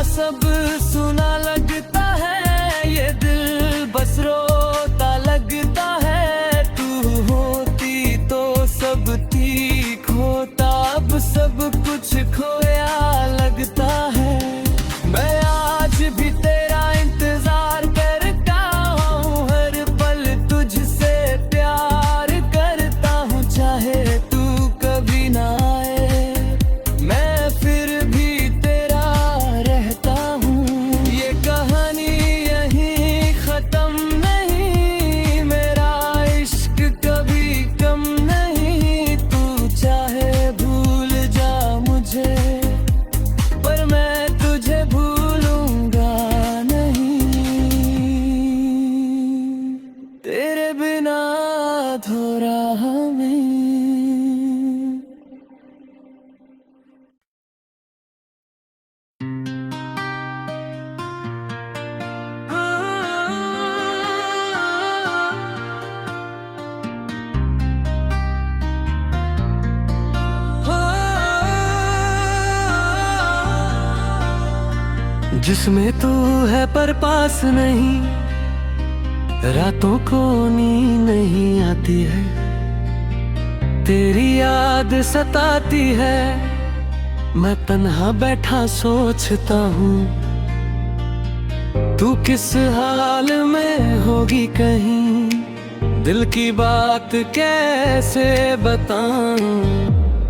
सब सुना लगता है, ये दिल बस रोता लगता है। तू होती तो सब ठीक होता, अब सब कुछ खोया लगता है। मैं आज भी तेरा इंतजार करता हूँ, हर पल तुझसे प्यार करता हूँ। चाहे तू कभी ना आए, मैं फिर भी तेरा रहता हूँ। ये कहानी यहीं खत्म नहीं, मेरा इश्क कभी कम नहीं। तू चाहे भूल जा मुझे, पर मैं जिसमें तू है पर पास नहीं, रातों को नींद नहीं आती है, तेरी याद सताती है। मैं तन्हा बैठा सोचता हूँ, तू किस हाल में होगी कहीं, दिल की बात कैसे बताऊं,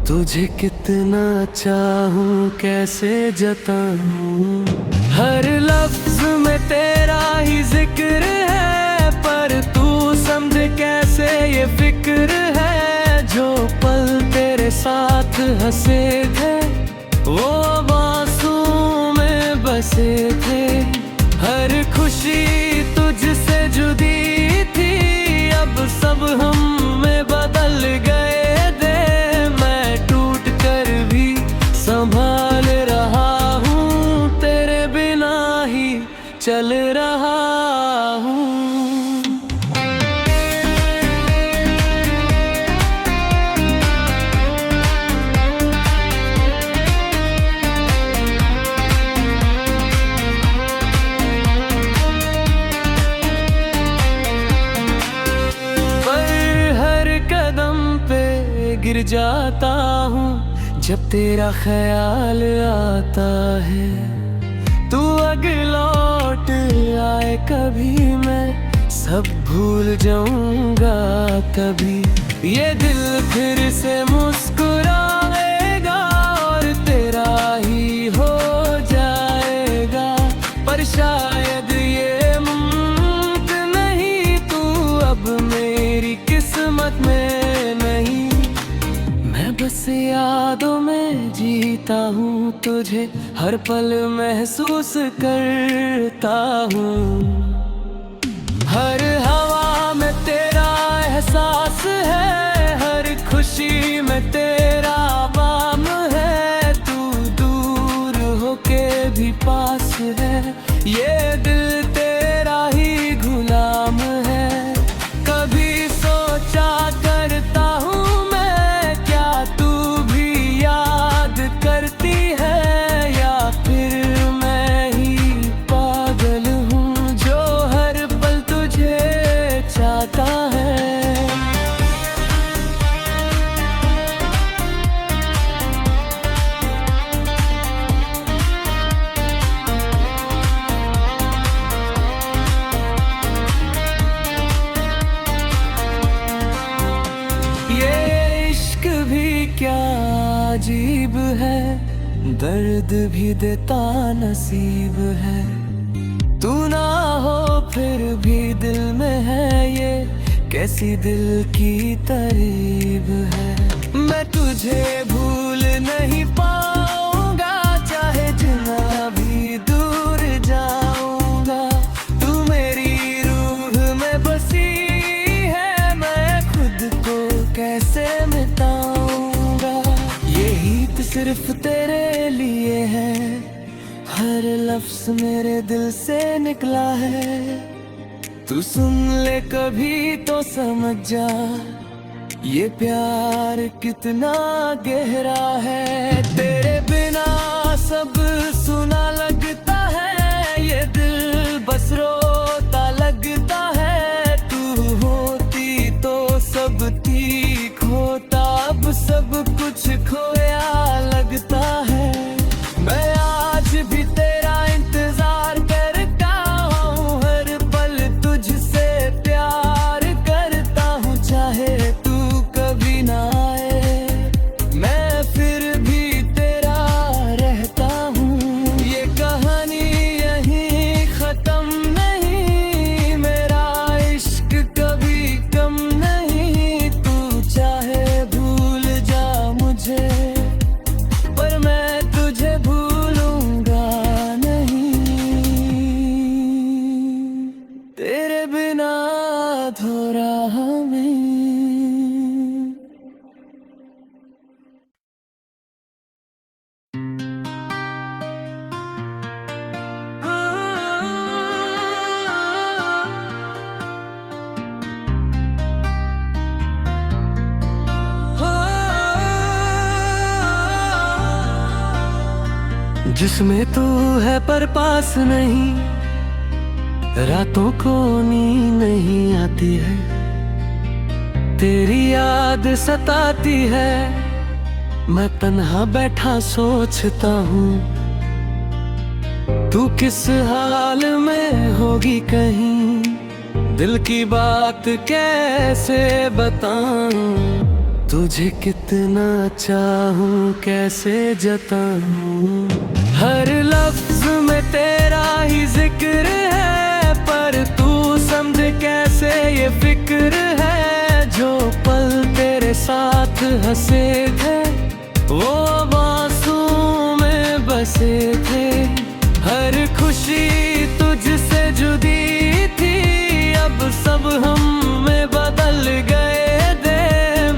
तुझे कितना चाहूं कैसे जताऊं। हर लफ्ज में तेरा ही जिक्र है, पर तू समझे कैसे ये फिक्र है। जो पल तेरे साथ हंसे थे, वो आंसू में बसे थे। हर खुशी तुझसे जुदी थी, अब सब हम में बदल गए दे। मैं टूट कर भी संभाल रहा हूँ, तेरे बिना ही चल रहा हूँ। गिर जाता हूँ जब तेरा ख्याल आता है, तू अगर लौट आए कभी, मैं सब भूल जाऊंगा कभी। ये दिल फिर से मुस्कुराएगा और तेरा ही हो जाएगा, पर शायद ये मुमकिन नहीं, तू अब मेरी किस्मत में नहीं। बस यादों में जीता हूँ, तुझे हर पल महसूस करता हूँ। हर हवा में तेरा एहसास है, हर खुशी में तेरा बाम है। तू दूर होके भी पास है, ये दिल तेरा ही गुलाम है। कभी सोचा करता हूँ करती है, या फिर मैं ही पागल हूँ जो हर पल तुझे चाहता है। ये इश्क भी क्या अजीब है, दर्द भी देता नसीब है। तू ना हो फिर भी दिल में है, ये कैसी दिल की तरीब है। मैं तुझे भूल नहीं पाऊंगा, चाहे जितना भी दूर जाऊंगा। तू मेरी रूह में बसी है, मैं खुद को कैसे मिटाऊंगा। सिर्फ तेरे लिए है, हर लफ्ज मेरे दिल से निकला है। तू सुन ले कभी तो समझ जा, ये प्यार कितना गहरा है। तेरे बिना सब सुना लगता है, ये दिल बस रोता लगता है। तू होती तो सब ठीक होता, अब सब कुछ खोया लगता है। मैं आज भी तेरा इंतजार करता हूँ, हर पल तुझसे प्यार करता हूँ। चाहे तू कभी ना आए, मैं फिर भी तेरा रहता हूँ। ये कहानी यहीं खत्म नहीं, मेरा इश्क कभी कम नहीं। तू चाहे भूल जा मुझे, पर मैं तुझे भूलूंगा नहीं। तेरे बिना अधूरा हमें। जिसमें तू है पर पास नहीं, रातों को नींद नहीं आती है, तेरी याद सताती है। मैं तन्हा बैठा सोचता हूँ, तू किस हाल में होगी कहीं, दिल की बात कैसे बताऊं, तुझे कितना चाहूं कैसे जताऊं। हर लफ्ज में तेरा ही जिक्र है, पर तू समझे कैसे ये फिक्र है। जो पल तेरे साथ हंसे थे, वो आंसू में बसे थे। हर खुशी तुझसे जुदी थी, अब सब हम में बदल गए दे।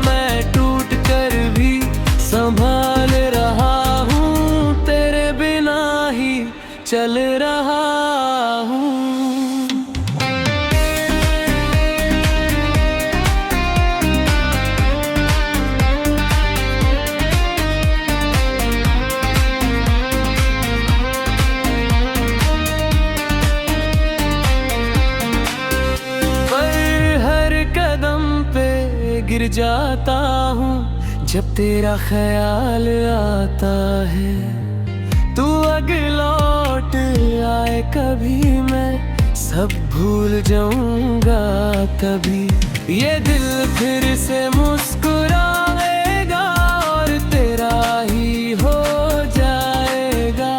मैं टूट कर भी संभाल रहा हूँ, तेरे बिना ही चल रहा हूँ। गिर जाता हूँ जब तेरा ख्याल आता है, तू अगर लौट आए कभी, मैं सब भूल जाऊंगा तभी। ये दिल फिर से मुस्कुराएगा और तेरा ही हो जाएगा,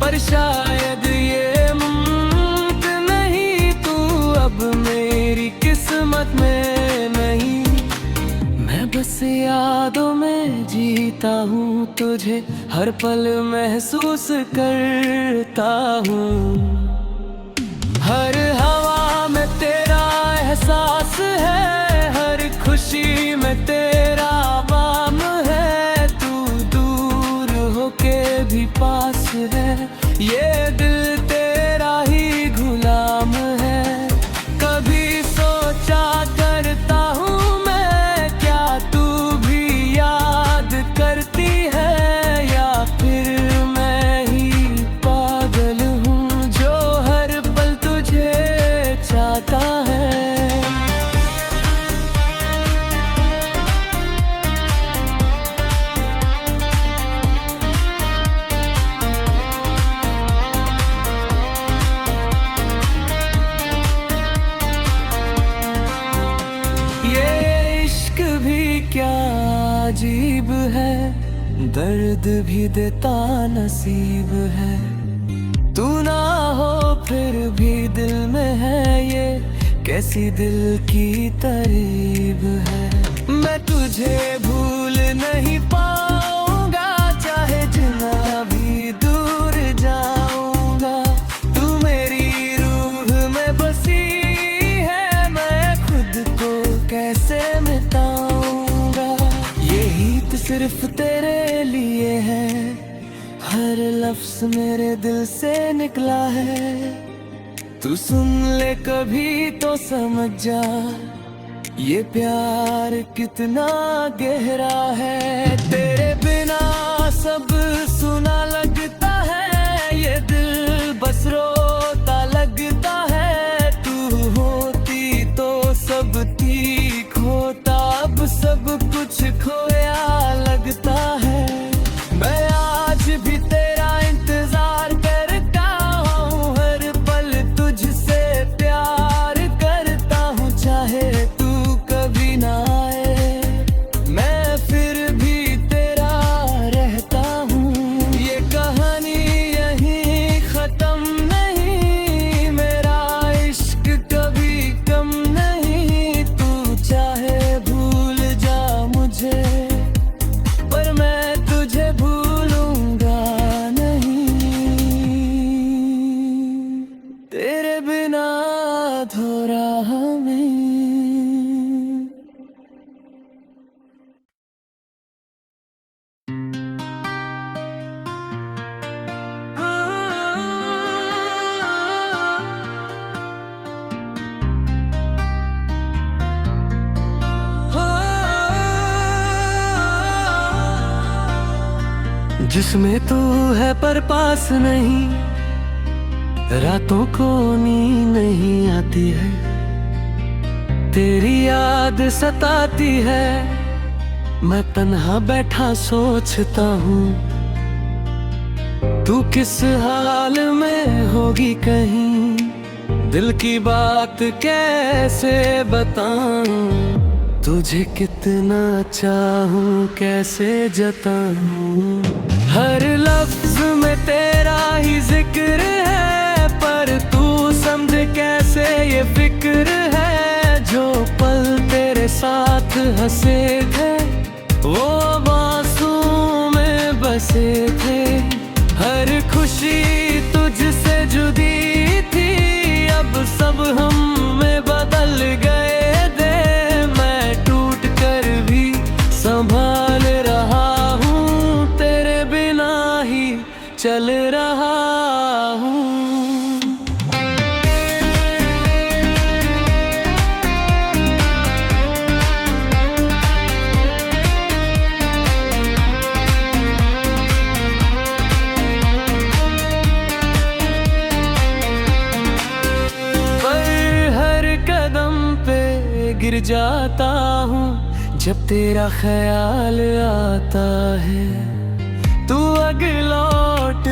पर शायद ये मुमकिन नहीं, तू अब मेरी किस्मत में नहीं। बस यादों में जीता हूँ, तुझे हर पल महसूस करता हूँ। हर हवा में तेरा एहसास है, हर खुशी में तेरा वाम है। तू दूर होके भी पास है, ये दिल तेरा ही गुलाम है। कभी सोचा करता हूँ करती है, या फिर मैं ही पागल हूँ जो हर पल तुझे चाहता है। ये इश्क भी क्या अजीब है, दर्द भी देता नसीब है। तू ना हो फिर भी दिल में है, ये कैसी दिल की तरीब है। मैं तुझे भूल नहीं पाऊंगा, चाहे जितना भी दूर जाऊंगा। तू मेरी रूह में बसी है, मैं खुद को कैसे मिटाऊंगा। सिर्फ तेरे लिए है, हर लफ्ज मेरे दिल से निकला है। तू सुन ले कभी तो समझ जा, ये प्यार कितना गहरा है। तेरे बिना सब सुना लगता है, ये दिल बस रोता लगता है। तू होती तो सब ठीक होता, अब सब कुछ खोया लगता है। मैं आज भी तेरा इंतजार करता हूँ, हर पल तुझसे प्यार करता हूँ। चाहे तू कभी ना आए, मैं फिर भी तेरा रहता हूँ। ये कहानी यहीं खत्म नहीं, मेरा इश्क कभी कम नहीं। तू चाहे भूल जा मुझे, पर मैं तुझे भूलूंगा नहीं। तेरे बिना अधूरा हमें। जिसमें तू है पर पास नहीं, रातों को नींद नहीं आती है, तेरी याद सताती है। मैं तन्हा बैठा सोचता हूँ, तू किस हाल में होगी कहीं, दिल की बात कैसे बताऊं, तुझे कितना चाहूं कैसे जताऊं। हर लफ्ज में तेरा ही जिक्र है, पर तू समझे कैसे ये फिक्र है। जो पल तेरे साथ हंसे थे, वो आंसू में बसे थे। हर खुशी तुझसे जुदी थी, अब सब हम में बदल गए दे। मैं टूट कर भी संभाल रहा हूँ, तेरे बिना ही चल रहा हूँ। गिर जाता हूँ जब तेरा ख्याल आता है, तू अगर लौट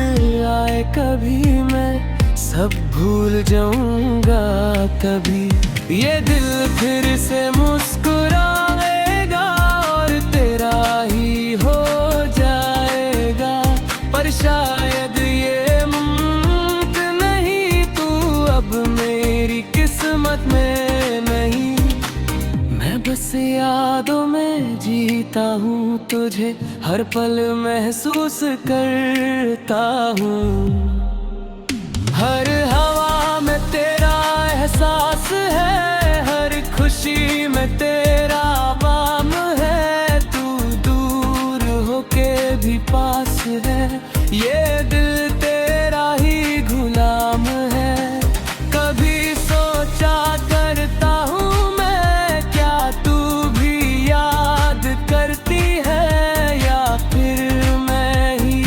आए कभी, मैं सब भूल जाऊंगा तभी। ये दिल फिर से मुस्कुराएगा और तेरा ही हो जाएगा, पर शायद ये मुमकिन नहीं, तू अब मेरी किस्मत में नहीं। बस यादों में जीता हूँ, तुझे हर पल महसूस करता हूँ। हर हवा में तेरा एहसास है, हर खुशी में तेरा बाम है। तू दूर होके भी पास है, ये दिल तेरा ही गुलाम है। कभी सोचा करता हूँ करती है, या फिर मैं ही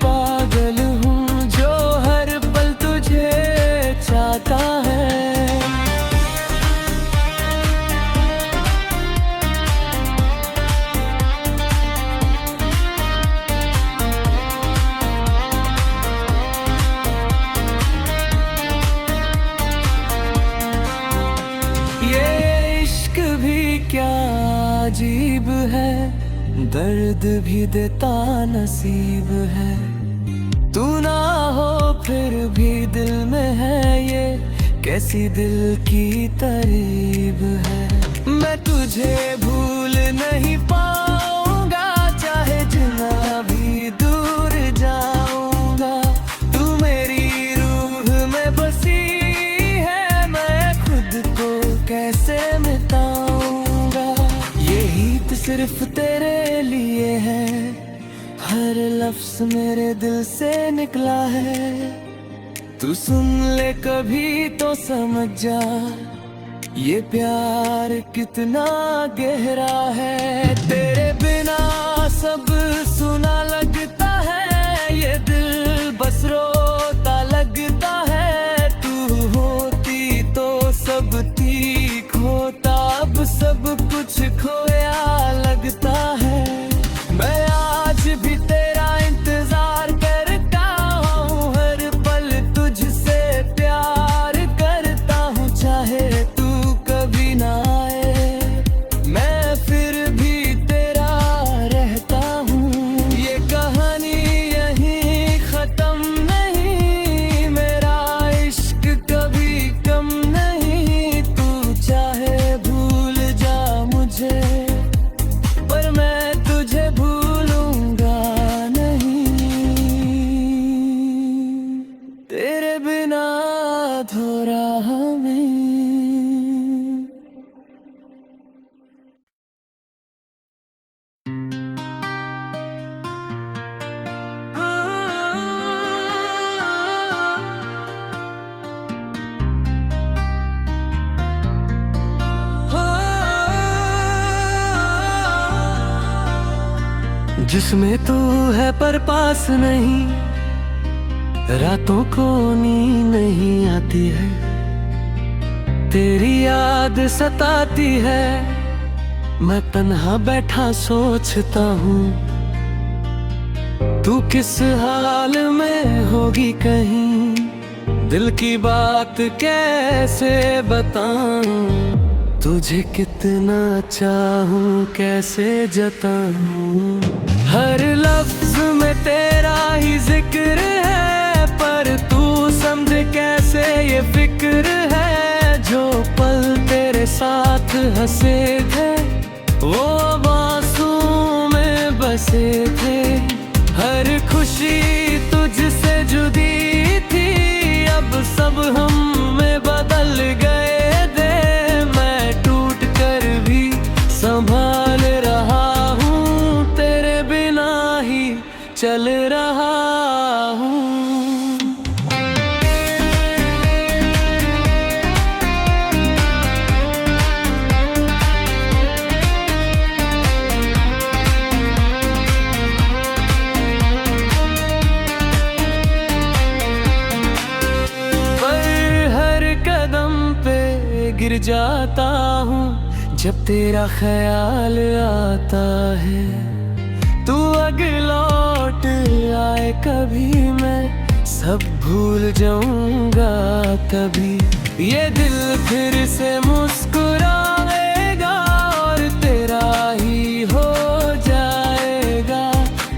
पागल हूँ जो हर पल तुझे चाहता है। ये इश्क भी क्या अजीब है, दर्द भी देता नसीब है। तू ना हो फिर भी दिल में है, ये कैसी दिल की तरीब है। मैं तुझे भूल नहीं पाऊंगा, चाहे जितना भी दूर जाऊंगा। तू मेरी रूह में बसी है, मैं खुद को कैसे मिटाऊंगा। सिर्फ तेरे लिए है, हर लफ्ज मेरे दिल से निकला है। तू सुन ले कभी तो समझ जा, ये प्यार कितना गहरा है। तेरे बिना सब सुना लगता है, ये दिल बस रोता लगता है। तू होती तो सब ठीक होता, अब सब कुछ खोया लगता है। मैं आज भी तेरा इंतजार करता हूँ, हर पल तुझसे प्यार करता हूँ। चाहे तू कभी ना आए, मैं फिर भी तेरा रहता हूँ। ये कहानी यहीं खत्म नहीं। जिसमें तू है पर पास नहीं, रातों को नींद नहीं आती है, तेरी याद सताती है। मैं तन्हा बैठा सोचता हूँ, तू किस हाल में होगी कहीं, दिल की बात कैसे बताऊं, तुझे कितना चाहूं कैसे जताऊं। हर लफ्ज में तेरा ही जिक्र है, पर तू समझे कैसे ये फिक्र है। जो पल तेरे साथ हंसे थे, वो आंसू में बसे थे। हर खुशी तुझसे जुदी थी, अब सब हम में बदल गए दे। मैं टूट कर भी संभाल रहा हूँ, तेरे बिना ही चल रहा हूँ। गिर जाता हूँ जब तेरा ख्याल आता है, तू अगर लौट आए कभी, मैं सब भूल जाऊंगा तभी। ये दिल फिर से मुस्कुराएगा और तेरा ही हो जाएगा,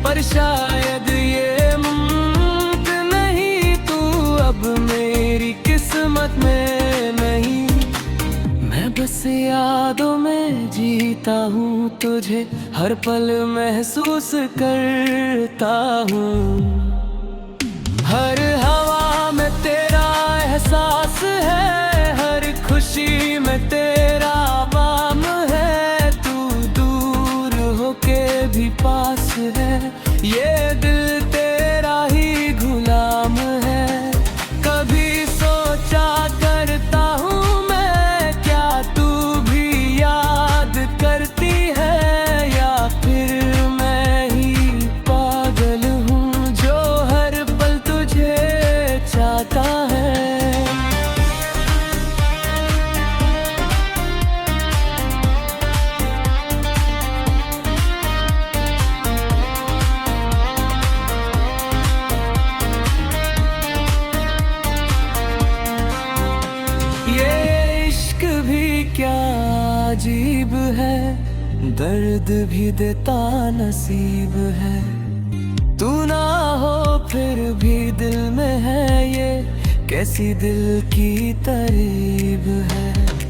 पर शायद ये मुमकिन नहीं, तू अब मेरी किस्मत में नहीं। बस यादों में जीता हूँ, तुझे हर पल महसूस करता हूँ। हर हवा में तेरा एहसास है, हर खुशी में तेरा बाम है। तू दूर होके भी पास है, ये दिल तेरा ही गुलाम है। कभी सोचा करता हूँ करती है, या फिर मैं ही पागल हूँ जो हर पल तुझे चाहता है। ये इश्क भी क्या अजीब है, दर्द भी देता नसीब है। तू ना हो फिर भी दिल में है, ये कैसी दिल की तरीब है।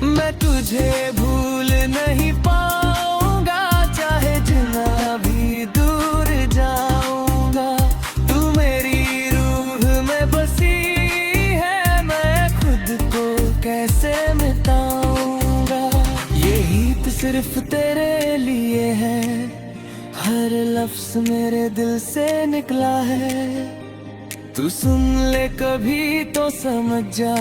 मैं तुझे भूल नहीं पाऊंगा, चाहे जितना भी दूर जाऊंगा। तू मेरी रूह में बसी है, मैं खुद को कैसे मिटाऊंगा। सिर्फ तेरे लिए है, हर लफ्ज मेरे दिल से निकला है। तू सुन ले कभी तो समझ जा,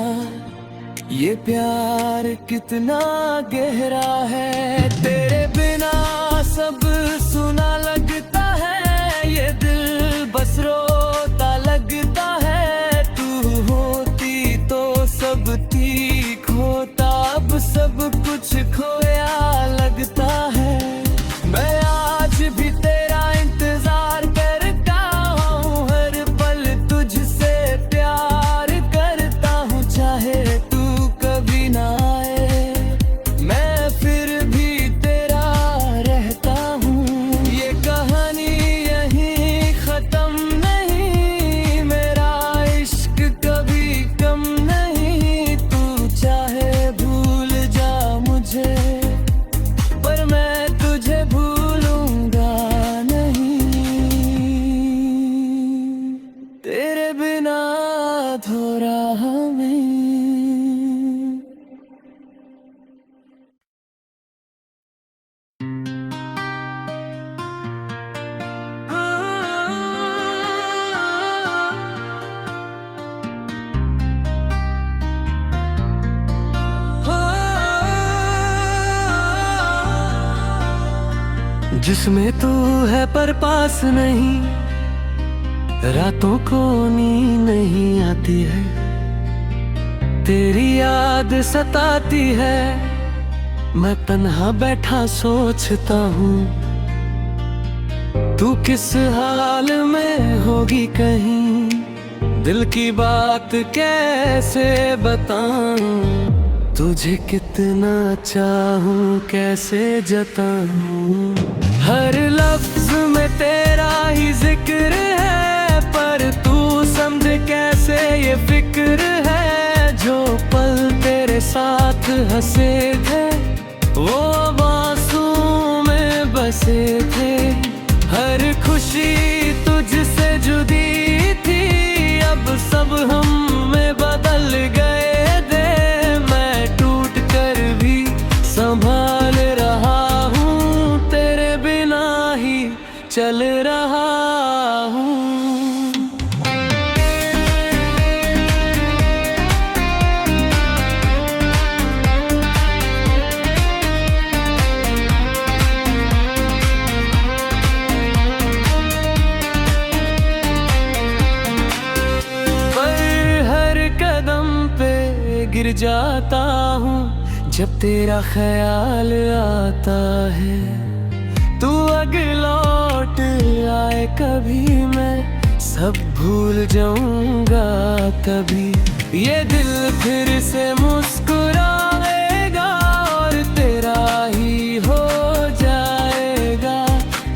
ये प्यार कितना गहरा है। तेरे बिना सब सुना लगता है, ये दिल बस रोता लगता है। तू होती तो सब ठीक होता, अब सब कुछ खोया लगता है। मैं आज भी तेरा इंतजार करता हूँ, हर पल तुझसे प्यार करता हूँ। चाहे तू कभी ना आए, मैं फिर भी तेरा रहता हूँ। ये कहानी यहीं खत्म नहीं, मेरा इश्क कभी कम नहीं। तू चाहे भूल जा मुझे, पर मैं जिसमें तू है पर पास नहीं, रातों को नींद नहीं आती है, तेरी याद सताती है, मैं तन्हा बैठा सोचता हूँ, तू किस हाल में होगी कहीं, दिल की बात कैसे बताऊं, तुझे कितना चाहूं कैसे जताऊं। हर लफ्ज में तेरा ही जिक्र है, पर तू समझे कैसे ये फिक्र है, जो पल तेरे साथ हंसे थे वो आंसू में बसे थे। हर खुशी तुझसे जुदी थी, अब सब हम में बदल गए दे, मैं टूट कर भी संभाल रहा हूँ, तेरे बिना ही चल रहा हूँ। गिर जाता हूँ जब तेरा ख्याल आता है, तू अगर लौट आए कभी मैं सब भूल जाऊंगा तभी, ये दिल फिर से मुस्कुराएगा और तेरा ही हो जाएगा,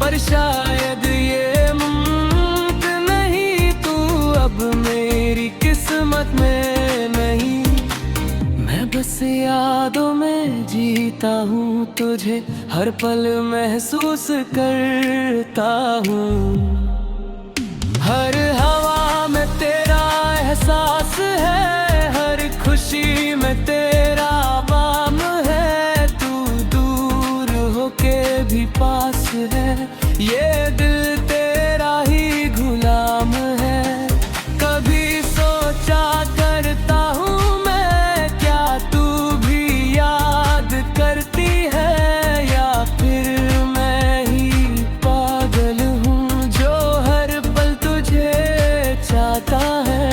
पर शायद ये मुमकिन नहीं, तू अब मेरी किस्मत में नहीं। बस यादों में जीता हूँ, तुझे हर पल महसूस करता हूँ, हर हवा में तेरा एहसास है, हर खुशी में तेरा बाम है, तू दूर होके भी पास है, ये दिल तेरा ही गुलाम है। कभी सोचा करता हूँ करती है, या फिर मैं ही पागल हूँ जो हर पल तुझे चाहता है।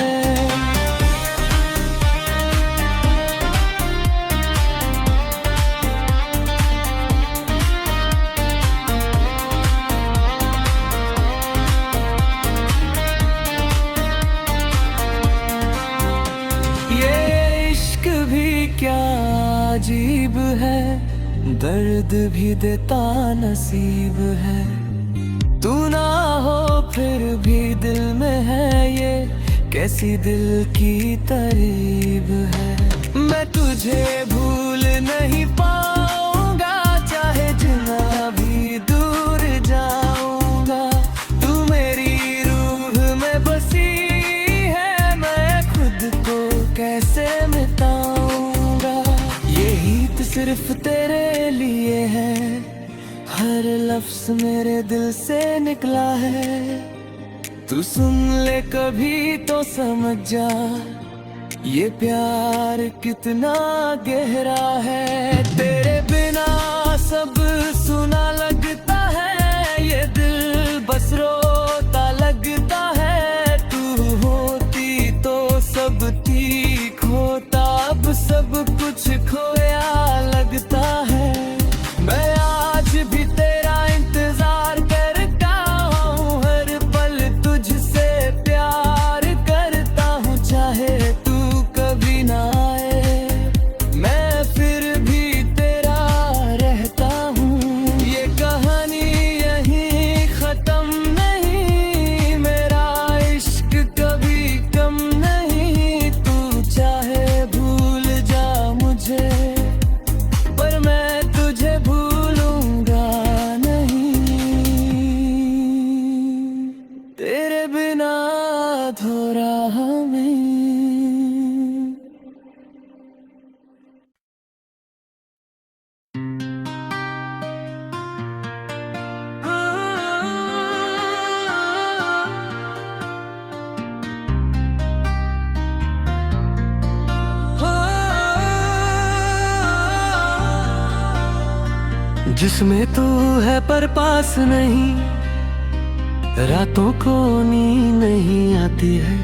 ये इश्क भी क्या अजीब है, दर्द भी देता नसीब है, तू ना हो फिर भी दिल में है, ये कैसी दिल की तरीब है। मैं तुझे भूल नहीं पाऊंगा, चाहे जितना भी दूर जाऊंगा, तू मेरी रूह में बसी है, मैं खुद को कैसे मिटाऊंगा, सिर्फ तेरे लिए है, हर लफ्ज मेरे दिल से निकला है, तू सुन ले कभी तो समझ जा, ये प्यार कितना गहरा है, तेरे बिना सब सुना लगता है, ये दिल बस रोता लगता है, तू होती तो सब ठीक होता, अब सब कुछ खोया लगता है, मैं आज भी तेरा इंतजार करता हूँ, हर पल तुझसे प्यार करता हूँ, चाहे तू कभी ना आए मैं फिर भी जिसमें तू है पर पास नहीं, रातों को नींद नहीं आती है,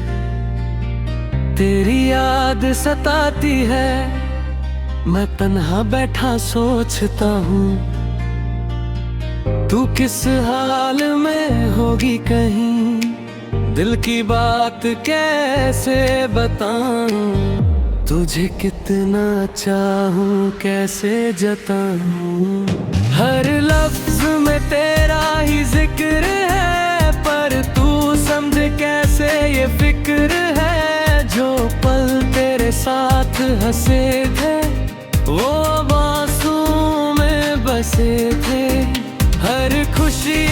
तेरी याद सताती है। मैं तन्हा बैठा सोचता हूँ, तू किस हाल में होगी कहीं, दिल की बात कैसे बताऊं, तुझे कितना चाहूं कैसे जताऊं। हर लफ्ज में तेरा ही जिक्र है, पर तू समझे कैसे ये फिक्र है। जो पल तेरे साथ हंसे थे, वो आंसू में बसे थे। हर खुशी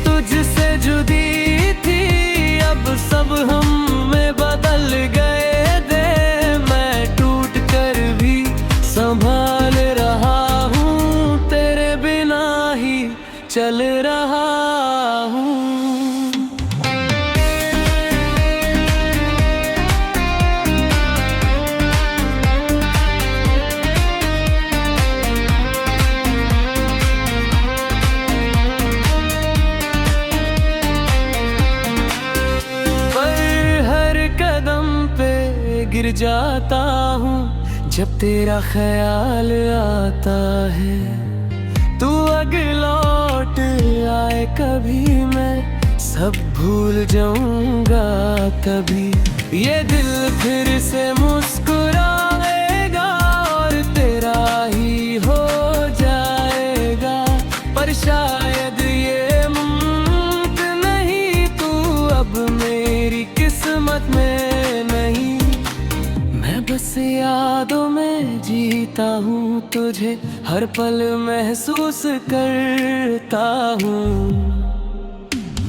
तुझसे जुदी थी, अब सब हम में बदल गए दे। मैं टूट कर भी संभाल रहा हूँ, तेरे बिना ही चल रहा हूँ। गिर जाता हूँ जब तेरा ख्याल आता है, तू अगर लौट आए कभी, मैं सब भूल जाऊंगा तभी। ये दिल फिर से मुस्कुराएगा और तेरा ही हो जाएगा, पर शायद ये मुमकिन नहीं, तू अब मेरी किस्मत में नहीं। बस यादों में जीता हूँ, तुझे हर पल महसूस करता हूँ।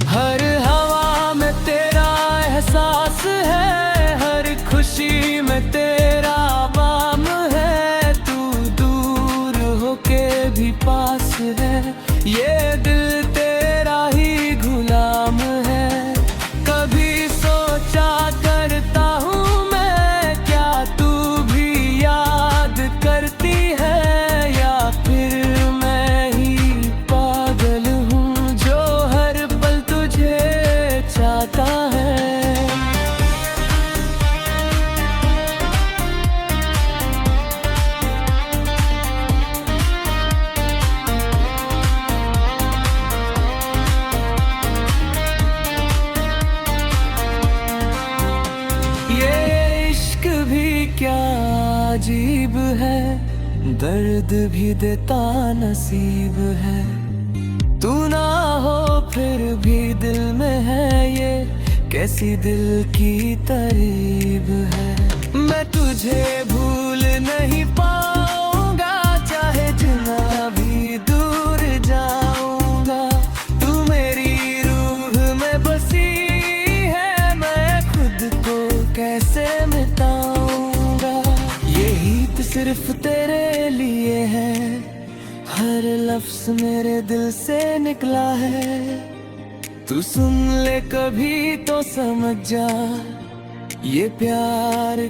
हर हवा में तेरा एहसास है, हर खुशी में तेरा वाम है। तू दूर होके भी पास है, ये दिल तेरा ही गुलाम है। कभी सोचा करता हूँ करती है, या फिर मैं ही पागल हूँ जो हर पल तुझे चाहता है। ये इश्क भी क्या अजीब है, दर्द भी देता नसीब है। तू ना हो फिर भी दिल में है, ये कैसी दिल की तरीब है। मैं तुझे भूल नहीं पाऊंगा, चाहे जितना भी दूर जाऊंगा। तू मेरी रूह में बसी है, मैं खुद को कैसे मिटाऊंगा। सिर्फ तेरे लिए है, हर लफ्ज मेरे दिल से निकला है। तू सुन ले कभी तो समझ जा, ये प्यार